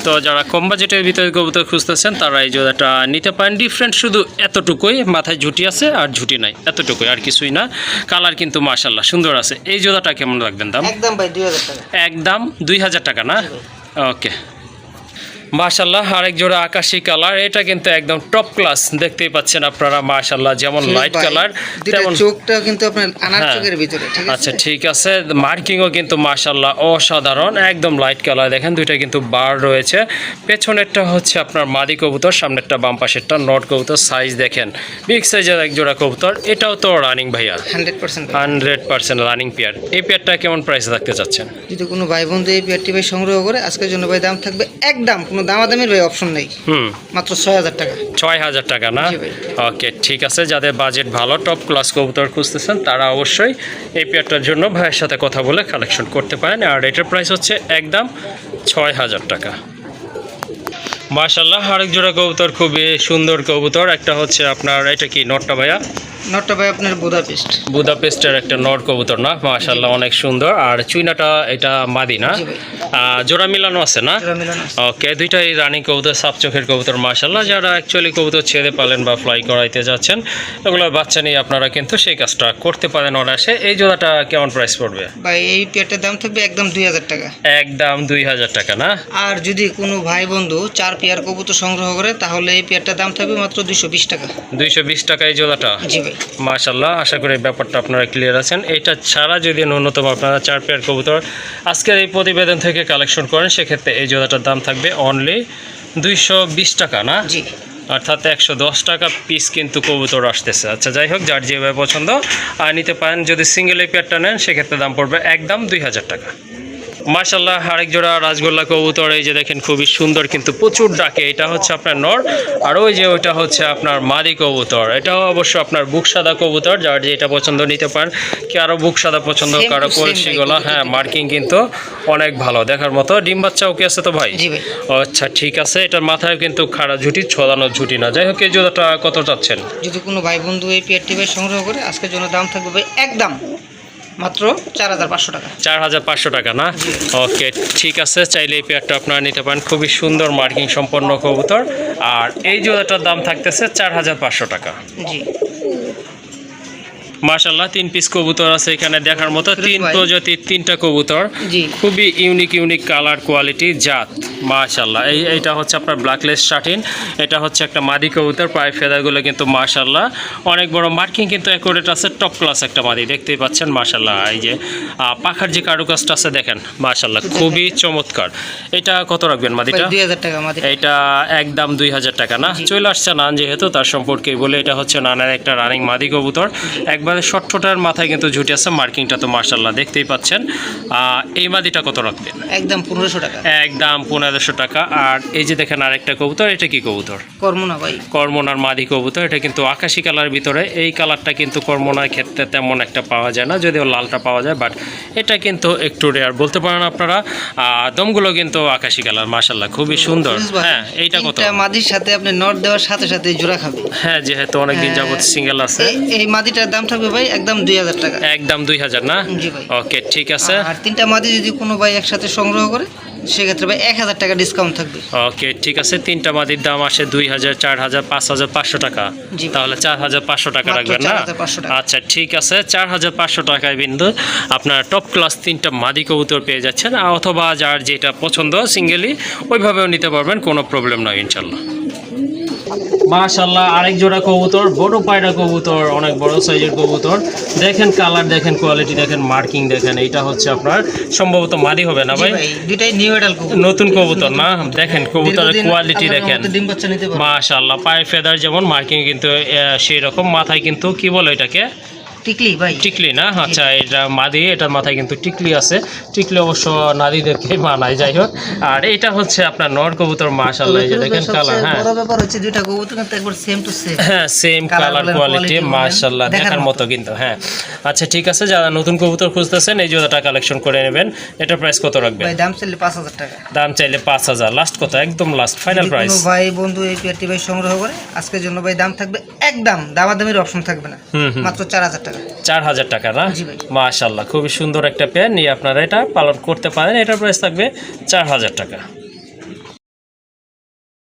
তো যারা কম বাজেটের ভিতরে কবুতর খুঁজতেছেন তারা এই জোড়াটা নিতে পারেন। ডিফারেন্ট শুধু এতটুকুই, মাথায় ঝুটি আছে আর ঝুটি নাই, এতটুকুই, আর কিছুই না। কালার কিন্তু মাশাআল্লাহ সুন্দর আছে। এই জোড়াটা কেমন রাখবেন দাম? একদম ভাই 2000 টাকা। একদম 2000 টাকা না? ওকে মাশাআল্লাহ, আরেক জোড়া আকাশি কালার, এটা কিন্তু একদম টপ ক্লাস, দেখতেই পাচ্ছেন আপনারা মাশাআল্লাহ, যেমন লাইট কালার তেমন চোখটা কিন্তু আপনার আনার হ্যাঁ। চোখের ভিতরে, ঠিক আছে? আচ্ছা ঠিক আছে, মার্কিংও কিন্তু মাশাআল্লাহ অসাধারণ, একদম লাইট কালার, দেখেন দুইটা কিন্তু বার রয়েছে। পেছনেরটা হচ্ছে আপনার মাদি কবুতর, সামনেরটা বাম পাশেরটা নট কবুতর, সাইজ দেখেন বিগ সাইজের এক জোড়া কবুতর। এটাও তো রানিং ভাইয়া? 100% রানিং পেয়ার। এই পেয়ারটা কেমন প্রাইসে রাখতে চাচ্ছেন? যদি কোনো ভাই বন্ধু এই পেয়ারটি ভাই সংগ্রহ করে, আজকের জন্য ভাই দাম থাকবে একদম, কোনো দামাদামির ভাই অপশন নেই, মাত্র 6000 টাকা। 6000 টাকা না? জি ভাই। ওকে ঠিক আছে, যাদের বাজেট ভালো, টপ ক্লাস কবুতর খুঁজতেছেন তারা অবশ্যই এই পেয়ারটার জন্য ভাইয়ের সাথে কথা বলে কালেকশন করতে পারেন। আর এটার প্রাইস হচ্ছে একদম 6000 টাকা। মাশাআল্লাহ, আরেক জোড়া কবুতর খুবই সুন্দর কবুতর, একটা হচ্ছে আপনার, এটা কি নটটা ভাইয়া? নটটা ভাই আপনার বুদাপেস্টের একটা নট কবুতর না? মাশাআল্লাহ অনেক সুন্দর। আর চুইনাটা এটা মাদি না? জি ভাই। জোড়া মিলানো আছে না? ওকে, দুইটাই রানিং কবুতর, সাপ চোখের কবুতর মাশাআল্লাহ। যারা অ্যাকচুয়ালি কবুতর ছেড়ে পালেন বা ফ্লাই করাইতে যাচ্ছেন, এগুলো বাচ্চা নিয়ে আপনারা কিন্তু সেই কাজটা করতে পারেন অনায়াসে। এই জোড়াটা কেমন প্রাইস পড়বে ভাই? এই পেয়ারটার দাম থাকবে একদম 2000 টাকা। একদম 2000 টাকা না? আর যদি কোনো ভাই বন্ধু 4 পেয়ার কবুতর সংগ্রহ করে, তাহলে এই পেয়ারটার দাম থাকবে মাত্র 220 টাকা। 220 টাকা এই জোড়াটা? জি ভাই। মাশাআল্লাহ, আশা করি ব্যাপারটা আপনারা ক্লিয়ার আছেন। এটা ছাড়া যদি ন্যূনতম আপনারা 4 পেয়ার কবুতর আজকের এই প্রতিবেদন থেকে কালেকশন করেন, সেক্ষেত্রে এই জোড়াটার দাম থাকবে অনলি 220 টাকা না? জি। অর্থাৎ 110 টাকা পিস কিন্তু কবুতর আসতেছে। আচ্ছা যাই হোক, যার যেভাবে পছন্দ আর নিতে পারেন। যদি সিঙ্গেল এই পেয়ারটা নেন সেক্ষেত্রে দাম পড়বে একদম 2000 টাকা। মাশাআল্লাহ, আরেক জোড়া রাজগোল্লা কবুতর, এই যে দেখেন খুবই সুন্দর, কিন্তু প্রচুর ডাকে। এটা হচ্ছে আপনার নর, আর ওই যে ওইটা হচ্ছে আপনার মাদি কবুতর। এটাও অবশ্য আপনার বুক সাদা কবুতর, যার যেটা পছন্দ নিতে পারেন। কি আরও বুক সাদা পছন্দ, কারো কলসি গলা। হ্যাঁ, মার্কিং কিন্তু অনেক ভালো, দেখার মতো। ডিম বাচ্চাও কি আছে তো ভাই? জি ভাই। আচ্ছা ঠিক আছে, এটার মাথায় কিন্তু খাড়া ঝুটি, ছড়ানো ঝুটি না। যাই হোক, এই জোড়াটা কত চাচ্ছেন? যদি কোনো ভাই বন্ধু এই পেয়ারটি ভাই সংগ্রহ করে, আজকের জন্য দাম থাকবে ভাই একদম মাত্র 4500 টাকা। 4500 টাকা না? ওকে ঠিক আছে, চাইলে এই পেয়ারটা আপনারা নিতে পারেন, খুবই সুন্দর মার্কিং সম্পন্ন কবুতর। আর এই জোড়াটার দাম থাকতেছে 4500 টাকা। জি। মাশাআল্লাহ, 3 পিস কবুতর আছে এখানে দেখার মতো, 3 প্রজাতির 3টা কবুতর, জি। খুবই ইউনিক কালার, কোয়ালিটি, জাত মাশাআল্লাহ। এইটা হচ্ছে আপনার ব্ল্যাকলেস শাটিন, এটা হচ্ছে একটা মাদি কবুতর, পায়ের ফেদারগুলো কিন্তু মাশাআল্লাহ অনেক বড়, মার্কিং কিন্তু অ্যাকুরেট আছে, টপ ক্লাস একটা মাদি, দেখতেই পাচ্ছেন মাশাআল্লাহ। এই যে পাখার যে কারুকাজটা আছে দেখেন মাশাআল্লাহ, খুবই চমৎকার। এটা কত রাখবেন মাদিটা? 2000 টাকা মাদি। এটা একদম 2000 টাকা না? চলে আসছে নান যেহেতু, তার সম্পর্কেই বলে, এটা হচ্ছে নানের একটা রানিং মাদি কবুতর, একবারে শর্টফোটার মাথায় কিন্তু ঝুটি আছে, মার্কিংটা তো মাশাআল্লাহ দেখতেই পাচ্ছেন। এই মাদিটা কত রাখবেন? একদম 1500 টাকা। একদম 1500 টাকা। আর এই যে দেখেন আরেকটা কবুতর, এটা কি কবুতর? কর্মনা ভাই। কর্মনার মাদি কবুতর, এটা কিন্তু আকাশি কালার ভিতরে। এই কালারটা কিন্তু কর্মনার ক্ষেত্রে তেমন একটা পাওয়া যায় না, যদিও লালটা পাওয়া যায়, বাট এটা কিন্তু একটু রেয়ার বলতে পারেন আপনারা। দমগুলো কিন্তু আকাশি কালার মাশাআল্লাহ, খুবই সুন্দর। হ্যাঁ, এইটা কত? এটা মাদির সাথে আপনি নট দেওয়ার সাথে সাথে জোড়া খাবে। হ্যাঁ, যেহেতু অনেকদিন যাবত সিঙ্গেল আছে। এই মাদিটার দাম থাকবে থাকবে ভাই একদম 2000 টাকা। একদম 2000 না? জি ভাই। ওকে ঠিক আছে। আর 3টা মাদি যদি কোনো ভাই একসাথে সংগ্রহ করে সেক্ষেত্রে ভাই 1000 টাকা ডিসকাউন্ট থাকবে। ওকে ঠিক আছে। 3টা মাদির দাম আসে 2000, 4000, 5500 টাকা। জি। তাহলে 4500 টাকা মাত্র রাখবেন না? 4500 টাকা। আচ্ছা ঠিক আছে, 4500 টাকায় বিন্দু আপনার টপ ক্লাস 3টা মাদি কবুতর পেয়ে যাচ্ছেন, অথবা যার যেটা পছন্দ সিঙ্গেলি ওইভাবেও নিতে পারবেন, কোনো প্রবলেম নয় ইনশাল্লাহ। মাশাআল্লাহ, আরেক জোড়া কবুতর, বড় পায়রা কবুতর, অনেক বড় সাইজের কবুতর। দেখেন কালার, দেখেন কোয়ালিটি, দেখেন মার্কিং দেখেন। এইটা হচ্ছে আপনার সম্ভবত মাদি হবে না ভাই? দুইটাই নিউ এডাল কবুতর, নতুন কবুতর না? দেখেন কবুতরের কোয়ালিটি দেখেন। ডিম বাচ্চা নিতে পারবে। মাশাআল্লাহ, পায়ের ফেদার যেমন, মার্কিং কিন্তু সেই রকম। মাথায় কিন্তু কি বলে এটাকে? টিকলি ভাই। টিকলি না? আচ্ছা, এটা মাদি, এটার মাথায় কিন্তু টিকলি আছে। টিকলি অবশ্য নারীদেরকে মানায়, যাই হোক। আর এটা হচ্ছে আপনার নর কবুতর। মাশাআল্লাহ, এই যে দেখেন কালার। হ্যাঁ, বড় ব্যাপার হচ্ছে দুইটা কবুতর কিন্তু একবার সেম টু সেম। হ্যাঁ, সেম কালার কোয়ালিটি। মাশাআল্লাহ, দেখার মতো কিন্তু। হ্যাঁ আচ্ছা ঠিক আছে, যারা নতুন কবুতর খুঁজতেছেন এই জোড়াটা কালেকশন করে নেবেন। এটার প্রাইস কত রাখবেন? ভাই দাম চাইলে 5000 টাকা। দাম চাইলে 5000, লাস্ট কত? একদম লাস্ট ফাইনাল প্রাইস। কোনো ভাই বন্ধু এই পেয়ারটি ভাই সংগ্রহ করে আজকের জন্য ভাই দাম থাকবে একদম, দামাদামির অপশন থাকবে না, মাত্র 4000 টাকা। 4000 টাকা না? জি ভাই। মাশাআল্লাহ, খুবই সুন্দর একটা পেয়ার নিয়ে আপনারা এটা পালন করতে পারেন। এটার প্রাইস থাকবে 4000 টাকা।